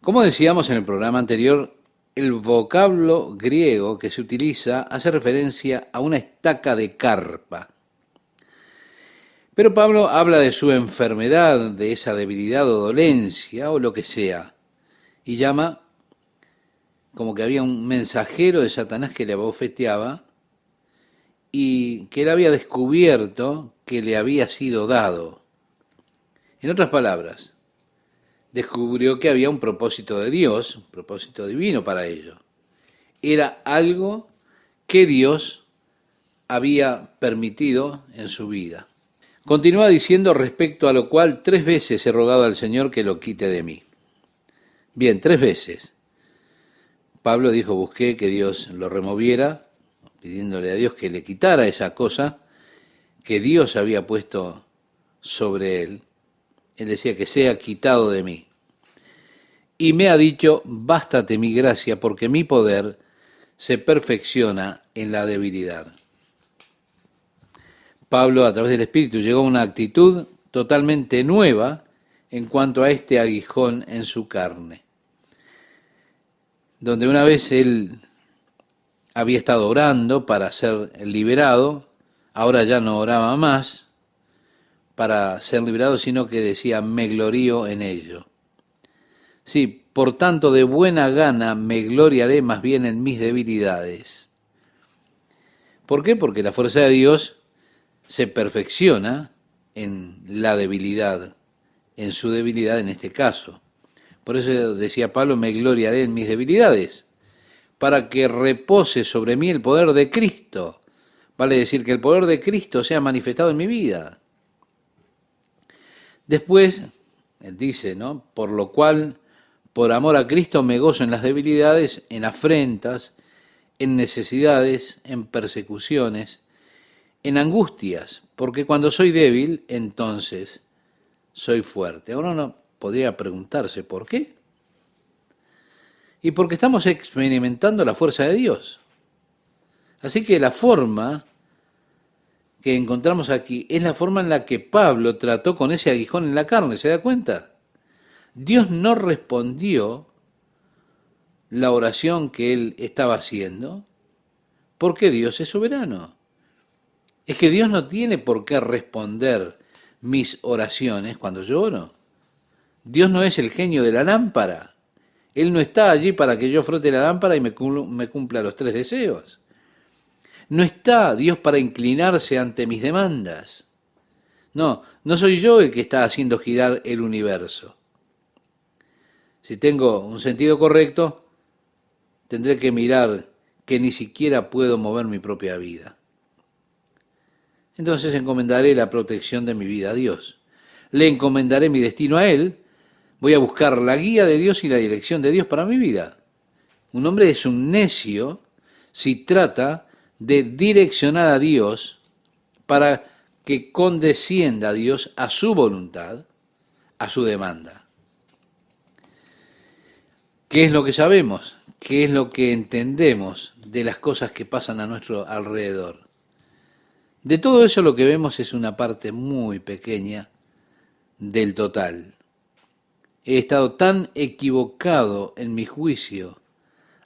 Como decíamos en el programa anterior, el vocablo griego que se utiliza hace referencia a una estaca de carpa. Pero Pablo habla de su enfermedad, de esa debilidad o dolencia o lo que sea, y llama como que había un mensajero de Satanás que le abofeteaba y que él había descubierto que le había sido dado. En otras palabras, descubrió que había un propósito de Dios, un propósito divino para ello. Era algo que Dios había permitido en su vida. Continúa diciendo, respecto a lo cual 3 veces he rogado al Señor que lo quite de mí. Bien, 3 veces. Pablo dijo, busqué que Dios lo removiera, pidiéndole a Dios que le quitara esa cosa que Dios había puesto sobre él. Él decía que sea quitado de mí. Y me ha dicho, bástate mi gracia, porque mi poder se perfecciona en la debilidad. Pablo, a través del Espíritu, llegó a una actitud totalmente nueva en cuanto a este aguijón en su carne. Donde una vez él había estado orando para ser liberado, ahora ya no oraba más para ser liberado, sino que decía, me glorío en ello. Sí, por tanto, de buena gana me gloriaré más bien en mis debilidades. ¿Por qué? Porque la fuerza de Dios se perfecciona en la debilidad, en su debilidad en este caso. Por eso decía Pablo, me gloriaré en mis debilidades, para que repose sobre mí el poder de Cristo. Vale decir que el poder de Cristo sea manifestado en mi vida. Después, él dice, ¿no? Por lo cual, por amor a Cristo me gozo en las debilidades, en afrentas, en necesidades, en persecuciones, en angustias, porque cuando soy débil, entonces soy fuerte. Ahora uno podría preguntarse, ¿por qué? Y porque estamos experimentando la fuerza de Dios. Así que la forma que encontramos aquí es la forma en la que Pablo trató con ese aguijón en la carne, ¿se da cuenta? Dios no respondió la oración que él estaba haciendo porque Dios es soberano. Es que Dios no tiene por qué responder mis oraciones cuando yo oro. Dios no es el genio de la lámpara. Él no está allí para que yo frote la lámpara y me cumpla los 3 deseos. No está Dios para inclinarse ante mis demandas. No, no soy yo el que está haciendo girar el universo. Si tengo un sentido correcto, tendré que mirar que ni siquiera puedo mover mi propia vida. Entonces encomendaré la protección de mi vida a Dios. Le encomendaré mi destino a Él. Voy a buscar la guía de Dios y la dirección de Dios para mi vida. Un hombre es un necio si trata de direccionar a Dios para que condescienda a Dios a su voluntad, a su demanda. ¿Qué es lo que sabemos? ¿Qué es lo que entendemos de las cosas que pasan a nuestro alrededor? De todo eso lo que vemos es una parte muy pequeña del total. He estado tan equivocado en mi juicio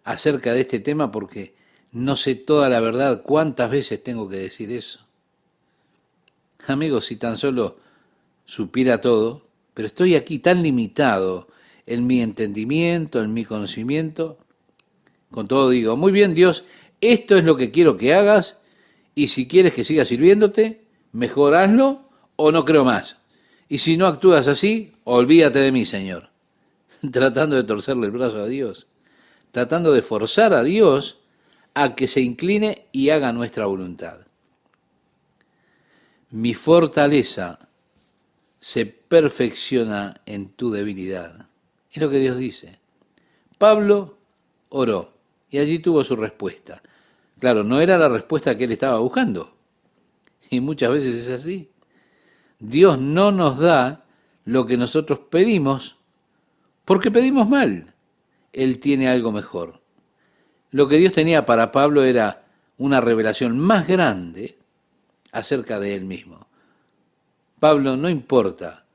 acerca de este tema porque no sé toda la verdad. ¿Cuántas veces tengo que decir eso? Amigos, si tan solo supiera todo, pero estoy aquí tan limitado en mi entendimiento, en mi conocimiento. Con todo digo, muy bien Dios, esto es lo que quiero que hagas y si quieres que siga sirviéndote, mejor hazlo o no creo más. Y si no actúas así, olvídate de mí, Señor. Tratando de torcerle el brazo a Dios, tratando de forzar a Dios a que se incline y haga nuestra voluntad. Mi fortaleza se perfecciona en tu debilidad. Es lo que Dios dice. Pablo oró y allí tuvo su respuesta. Claro, no era la respuesta que él estaba buscando. Y muchas veces es así. Dios no nos da lo que nosotros pedimos porque pedimos mal. Él tiene algo mejor. Lo que Dios tenía para Pablo era una revelación más grande acerca de él mismo. Pablo, no importa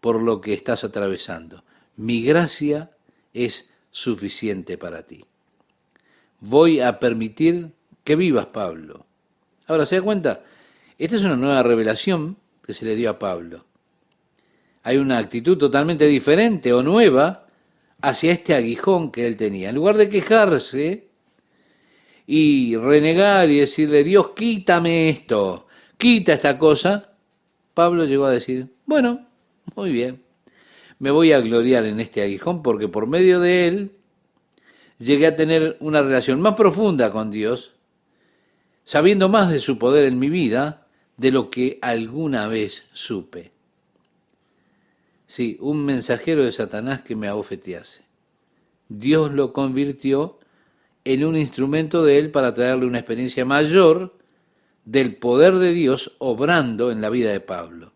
por lo que estás atravesando, mi gracia es suficiente para ti. Voy a permitir que vivas, Pablo. Ahora, ¿se da cuenta? Esta es una nueva revelación que se le dio a Pablo. Hay una actitud totalmente diferente o nueva hacia este aguijón que él tenía. En lugar de quejarse y renegar y decirle, Dios, quítame esto, quita esta cosa, Pablo llegó a decir, bueno, Muy bien. Me voy a gloriar en este aguijón porque por medio de él llegué a tener una relación más profunda con Dios, sabiendo más de su poder en mi vida de lo que alguna vez supe. Sí, un mensajero de Satanás que me abofetease. Dios lo convirtió en un instrumento de él para traerle una experiencia mayor del poder de Dios obrando en la vida de Pablo.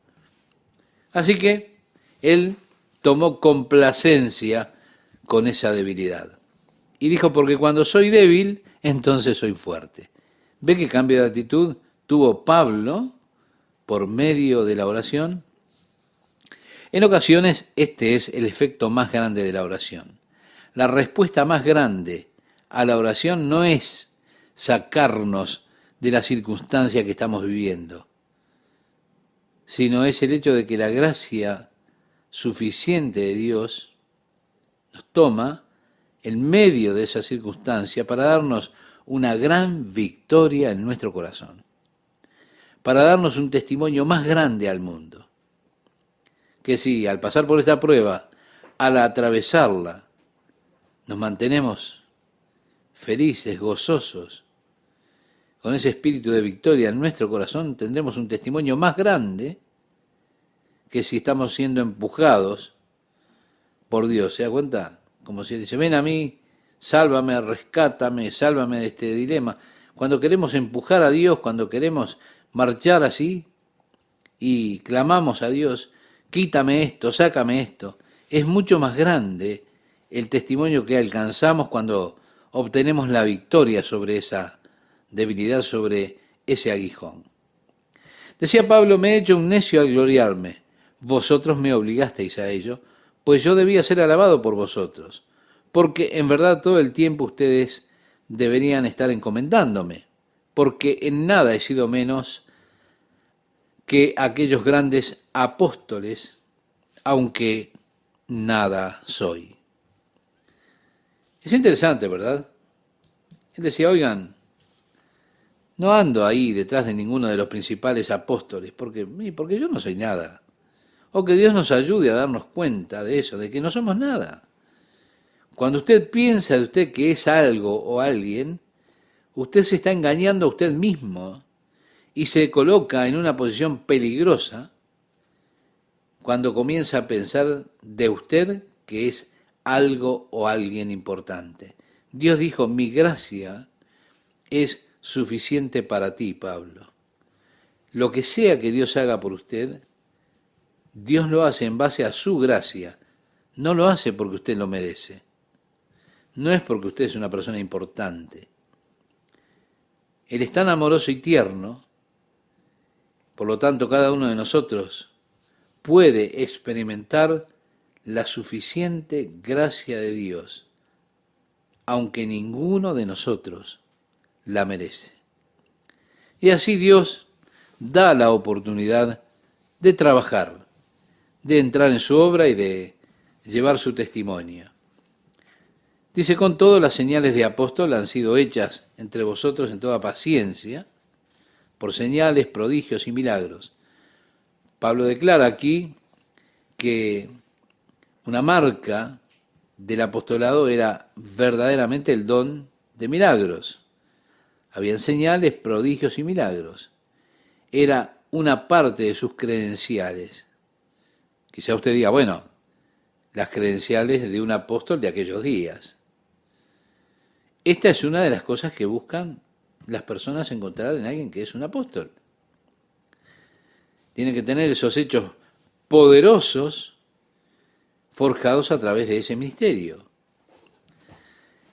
Así que él tomó complacencia con esa debilidad. Y dijo, porque cuando soy débil, entonces soy fuerte. ¿Ve qué cambio de actitud tuvo Pablo por medio de la oración? En ocasiones este es el efecto más grande de la oración. La respuesta más grande a la oración no es sacarnos de la circunstancia que estamos viviendo, sino es el hecho de que la gracia suficiente de Dios nos toma en medio de esa circunstancia para darnos una gran victoria en nuestro corazón, para darnos un testimonio más grande al mundo. Que si al pasar por esta prueba, al atravesarla, nos mantenemos felices, gozosos, con ese espíritu de victoria en nuestro corazón, tendremos un testimonio más grande que si estamos siendo empujados por Dios. ¿Se da cuenta? Como si dice, ven a mí, sálvame, rescátame, sálvame de este dilema. Cuando queremos empujar a Dios, cuando queremos marchar así y clamamos a Dios, quítame esto, sácame esto, es mucho más grande el testimonio que alcanzamos cuando obtenemos la victoria sobre esa debilidad, sobre ese aguijón. Decía Pablo, me he hecho un necio al gloriarme, vosotros me obligasteis a ello, pues yo debía ser alabado por vosotros, porque en verdad todo el tiempo ustedes deberían estar encomendándome, porque en nada he sido menos que aquellos grandes apóstoles, aunque nada soy. Es interesante, ¿verdad? Él decía, oigan, no ando ahí detrás de ninguno de los principales apóstoles, porque yo no soy nada. O que Dios nos ayude a darnos cuenta de eso, de que no somos nada. Cuando usted piensa de usted que es algo o alguien, usted se está engañando a usted mismo y se coloca en una posición peligrosa cuando comienza a pensar de usted que es algo o alguien importante. Dios dijo, mi gracia es suficiente para ti, Pablo. Lo que sea que Dios haga por usted, Dios lo hace en base a su gracia, no lo hace porque usted lo merece. No es porque usted es una persona importante. Él es tan amoroso y tierno, por lo tanto cada uno de nosotros puede experimentar la suficiente gracia de Dios, aunque ninguno de nosotros la merece. Y así Dios da la oportunidad de trabajar, de entrar en su obra y de llevar su testimonio. Dice, con todo las señales de apóstol han sido hechas entre vosotros en toda paciencia, por señales, prodigios y milagros. Pablo declara aquí que una marca del apostolado era verdaderamente el don de milagros. Habían señales, prodigios y milagros. Era una parte de sus credenciales. Quizá usted diga, bueno, las credenciales de un apóstol de aquellos días. Esta es una de las cosas que buscan las personas encontrar en alguien que es un apóstol. Tiene que tener esos hechos poderosos forjados a través de ese misterio.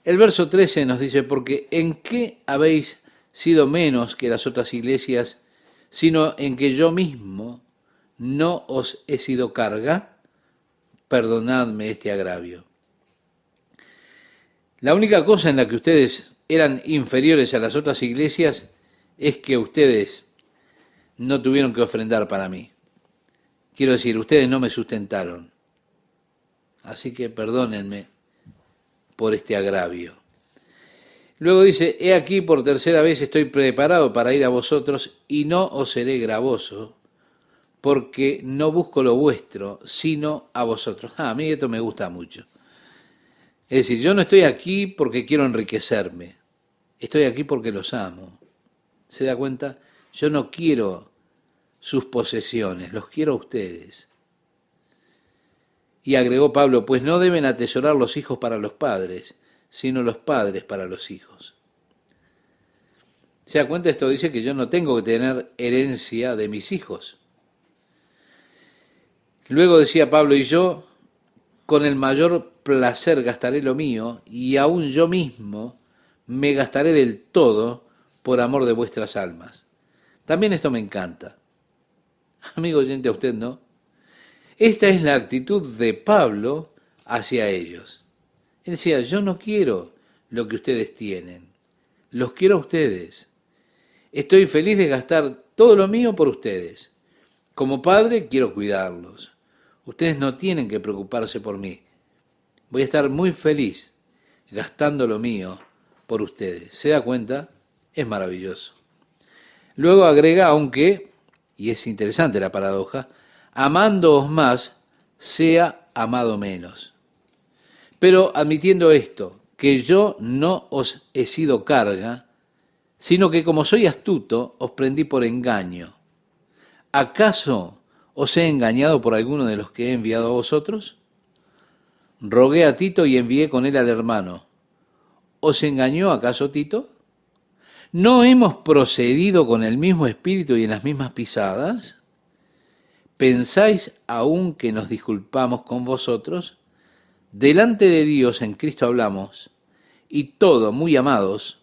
El verso 13 nos dice, porque ¿en qué habéis sido menos que las otras iglesias, sino en que yo mismo no os he sido carga? Perdonadme este agravio. La única cosa en la que ustedes eran inferiores a las otras iglesias es que ustedes no tuvieron que ofrendar para mí. Quiero decir, ustedes no me sustentaron. Así que perdónenme por este agravio. Luego dice, he aquí por tercera vez estoy preparado para ir a vosotros y no os seré gravoso, porque no busco lo vuestro, sino a vosotros. A mí esto me gusta mucho. Es decir, yo no estoy aquí porque quiero enriquecerme, estoy aquí porque los amo. ¿Se da cuenta? Yo no quiero sus posesiones, los quiero a ustedes. Y agregó Pablo, pues no deben atesorar los hijos para los padres, sino los padres para los hijos. ¿Se da cuenta? Esto dice que yo no tengo que tener herencia de mis hijos. Luego decía Pablo, y yo con el mayor placer gastaré lo mío, y aún yo mismo me gastaré del todo por amor de vuestras almas. También esto me encanta. Amigo oyente, a usted no. Esta es la actitud de Pablo hacia ellos. Él decía, yo no quiero lo que ustedes tienen, los quiero a ustedes. Estoy feliz de gastar todo lo mío por ustedes. Como padre quiero cuidarlos. Ustedes no tienen que preocuparse por mí. Voy a estar muy feliz gastando lo mío por ustedes. ¿Se da cuenta? Es maravilloso. Luego agrega, aunque, y es interesante la paradoja, amándoos más, sea amado menos. Pero admitiendo esto, que yo no os he sido carga, sino que como soy astuto, os prendí por engaño. ¿Acaso os he engañado por alguno de los que he enviado a vosotros? Rogué a Tito y envié con él al hermano. ¿Os engañó acaso Tito? ¿No hemos procedido con el mismo espíritu y en las mismas pisadas? ¿Pensáis aún que nos disculpamos con vosotros? Delante de Dios en Cristo hablamos, y todo, muy amados,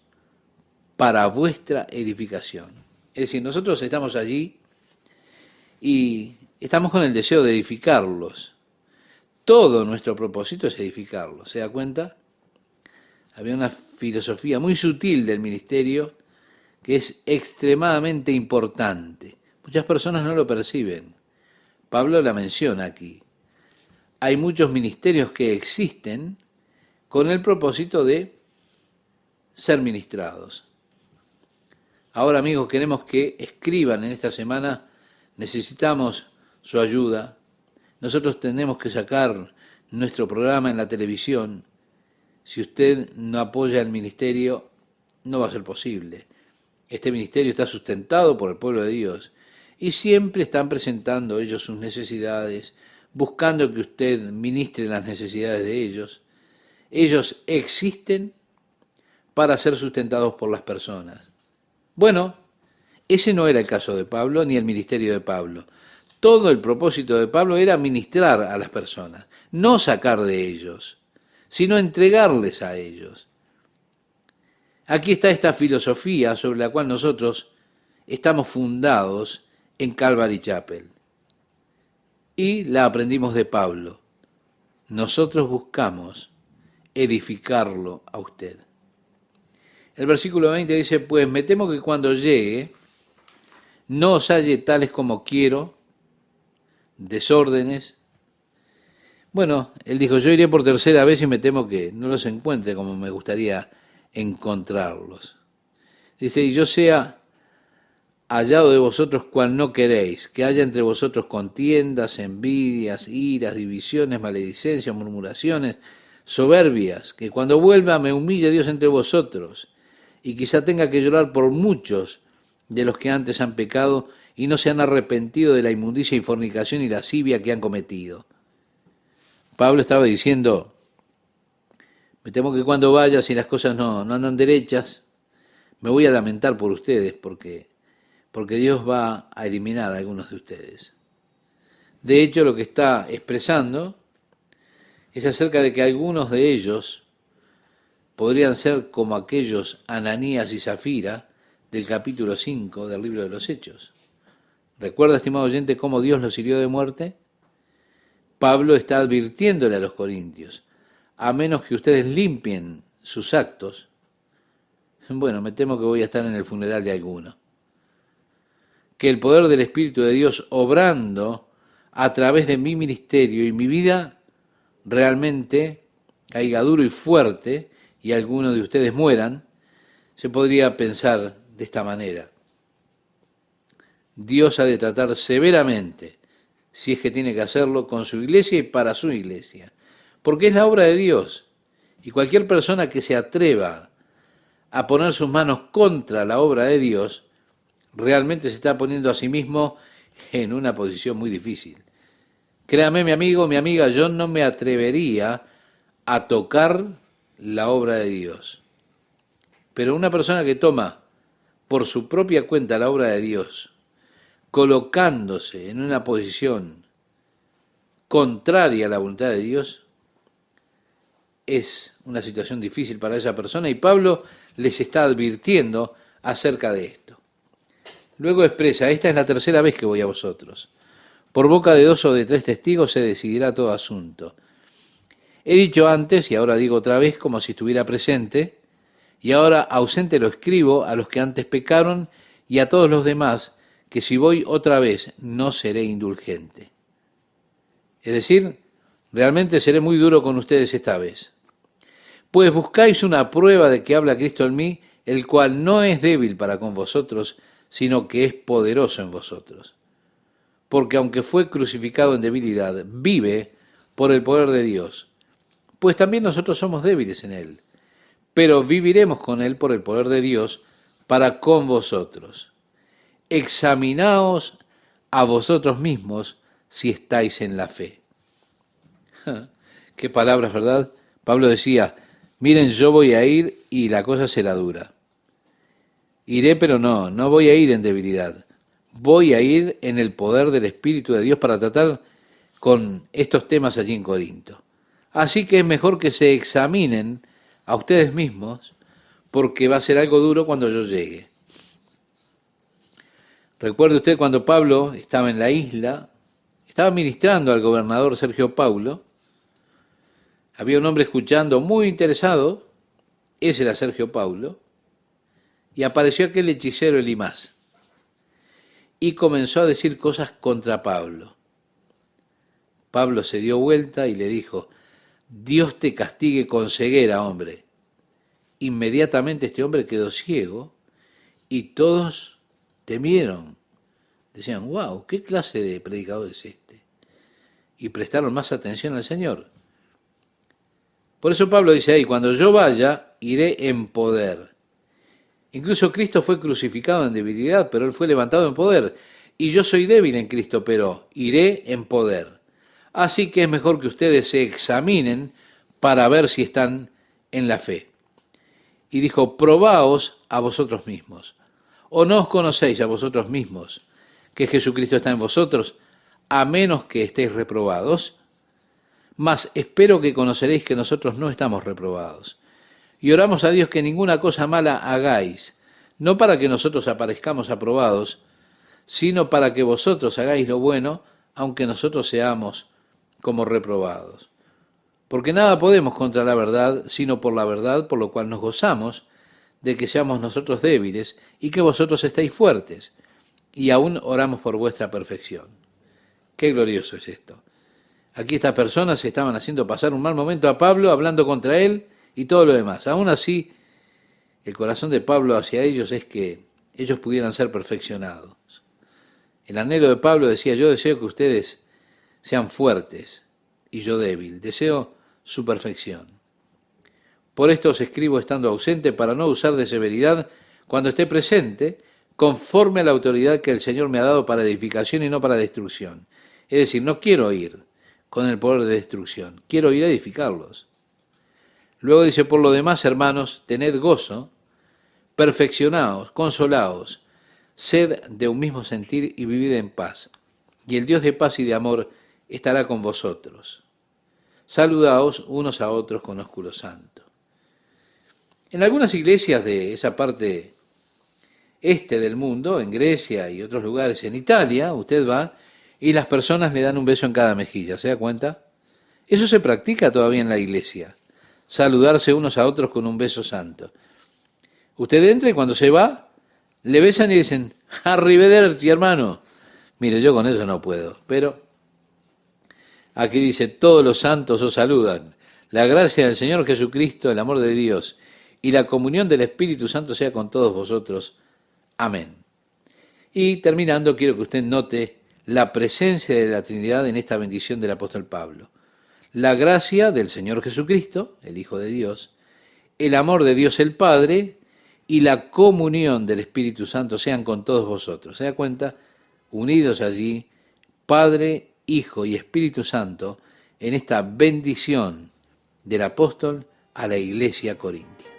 para vuestra edificación. Es decir, nosotros estamos allí y estamos con el deseo de edificarlos. Todo nuestro propósito es edificarlos. ¿Se da cuenta? Había una filosofía muy sutil del ministerio que es extremadamente importante. Muchas personas no lo perciben. Pablo la menciona aquí. Hay muchos ministerios que existen con el propósito de ser ministrados. Ahora, amigos, queremos que escriban en esta semana, necesitamos su ayuda. Nosotros tenemos que sacar nuestro programa en la televisión. Si usted no apoya el ministerio, no va a ser posible. Este ministerio está sustentado por el pueblo de Dios y siempre están presentando ellos sus necesidades, buscando que usted ministre las necesidades de ellos. Ellos existen para ser sustentados por las personas. Bueno, ese no era el caso de Pablo ni el ministerio de Pablo. Todo el propósito de Pablo era ministrar a las personas, no sacar de ellos, sino entregarles a ellos. Aquí está esta filosofía sobre la cual nosotros estamos fundados en Calvary Chapel. Y la aprendimos de Pablo. Nosotros buscamos edificarlo a usted. El versículo 20 dice, pues me temo que cuando llegue no os halle tales como quiero, desórdenes. Bueno, él dijo, yo iré por tercera vez y me temo que no los encuentre como me gustaría encontrarlos. Dice, y yo sea hallado de vosotros cual no queréis, que haya entre vosotros contiendas, envidias, iras, divisiones, maledicencias, murmuraciones, soberbias, que cuando vuelva me humille Dios entre vosotros, y quizá tenga que llorar por muchos de los que antes han pecado y no se han arrepentido de la inmundicia y fornicación y lascivia que han cometido. Pablo estaba diciendo, me temo que cuando vaya, si las cosas no andan derechas, me voy a lamentar por ustedes, porque Dios va a eliminar a algunos de ustedes. De hecho, lo que está expresando es acerca de que algunos de ellos podrían ser como aquellos Ananías y Zafira del capítulo 5 del libro de los Hechos. ¿Recuerda, estimado oyente, cómo Dios los hirió de muerte? Pablo está advirtiéndole a los corintios, a menos que ustedes limpien sus actos, bueno, me temo que voy a estar en el funeral de alguno. Que el poder del Espíritu de Dios obrando a través de mi ministerio y mi vida realmente caiga duro y fuerte y algunos de ustedes mueran, se podría pensar de esta manera. Dios ha de tratar severamente, si es que tiene que hacerlo, con su iglesia y para su iglesia, porque es la obra de Dios, y cualquier persona que se atreva a poner sus manos contra la obra de Dios, realmente se está poniendo a sí mismo en una posición muy difícil. Créame, mi amigo, mi amiga, yo no me atrevería a tocar la obra de Dios. Pero una persona que toma por su propia cuenta la obra de Dios, colocándose en una posición contraria a la voluntad de Dios, es una situación difícil para esa persona y Pablo les está advirtiendo acerca de esto. Luego expresa, esta es la tercera vez que voy a vosotros. Por boca de 2 o de 3 testigos se decidirá todo asunto. He dicho antes, y ahora digo otra vez, como si estuviera presente, y ahora ausente lo escribo a los que antes pecaron y a todos los demás, que si voy otra vez no seré indulgente. Es decir, realmente seré muy duro con ustedes esta vez. Pues buscáis una prueba de que habla Cristo en mí, el cual no es débil para con vosotros, sino que es poderoso en vosotros. Porque aunque fue crucificado en debilidad, vive por el poder de Dios. Pues también nosotros somos débiles en él, pero viviremos con él por el poder de Dios para con vosotros. Examinaos a vosotros mismos si estáis en la fe. Qué palabras, ¿verdad? Pablo decía, miren, yo voy a ir y la cosa será dura. Iré, pero no voy a ir en debilidad. Voy a ir en el poder del Espíritu de Dios para tratar con estos temas allí en Corinto. Así que es mejor que se examinen a ustedes mismos, porque va a ser algo duro cuando yo llegue. Recuerde usted cuando Pablo estaba en la isla, estaba ministrando al gobernador Sergio Paulo, había un hombre escuchando muy interesado, ese era Sergio Paulo, y apareció aquel hechicero Elimás, y comenzó a decir cosas contra Pablo. Pablo se dio vuelta y le dijo, Dios te castigue con ceguera, hombre. Inmediatamente este hombre quedó ciego y todos temieron. Decían, wow, ¿qué clase de predicador es este? Y prestaron más atención al Señor. Por eso Pablo dice ahí, cuando yo vaya, iré en poder. Incluso Cristo fue crucificado en debilidad, pero Él fue levantado en poder. Y yo soy débil en Cristo, pero iré en poder. Así que es mejor que ustedes se examinen para ver si están en la fe. Y dijo, probaos a vosotros mismos. ¿O no os conocéis a vosotros mismos que Jesucristo está en vosotros, a menos que estéis reprobados? Mas espero que conoceréis que nosotros no estamos reprobados. Y oramos a Dios que ninguna cosa mala hagáis, no para que nosotros aparezcamos aprobados, sino para que vosotros hagáis lo bueno, aunque nosotros seamos como reprobados. Porque nada podemos contra la verdad, sino por la verdad, por lo cual nos gozamos de que seamos nosotros débiles y que vosotros estéis fuertes, y aún oramos por vuestra perfección. Qué glorioso es esto. Aquí estas personas se estaban haciendo pasar un mal momento a Pablo, hablando contra él y todo lo demás. Aún así, el corazón de Pablo hacia ellos es que ellos pudieran ser perfeccionados. El anhelo de Pablo decía, yo deseo que ustedes sean fuertes y yo débil, deseo su perfección. Por esto os escribo estando ausente para no usar de severidad cuando esté presente, conforme a la autoridad que el Señor me ha dado para edificación y no para destrucción. Es decir, no quiero ir con el poder de destrucción, quiero ir a edificarlos. Luego dice, por lo demás, hermanos, tened gozo, perfeccionaos, consolaos, sed de un mismo sentir y vivid en paz. Y el Dios de paz y de amor estará con vosotros. Saludaos unos a otros con ósculo santo. En algunas iglesias de esa parte este del mundo, en Grecia y otros lugares, en Italia, usted va y las personas le dan un beso en cada mejilla, ¿se da cuenta? Eso se practica todavía en la iglesia, saludarse unos a otros con un beso santo. Usted entra y cuando se va, le besan y dicen, arrivederci, hermano. Mire, yo con eso no puedo, pero aquí dice, todos los santos os saludan. La gracia del Señor Jesucristo, el amor de Dios y la comunión del Espíritu Santo sea con todos vosotros. Amén. Y terminando, quiero que usted note la presencia de la Trinidad en esta bendición del apóstol Pablo. La gracia del Señor Jesucristo, el Hijo de Dios, el amor de Dios el Padre y la comunión del Espíritu Santo sean con todos vosotros. ¿Se da cuenta? Unidos allí, Padre, Hijo y Espíritu Santo, en esta bendición del apóstol a la iglesia corintia.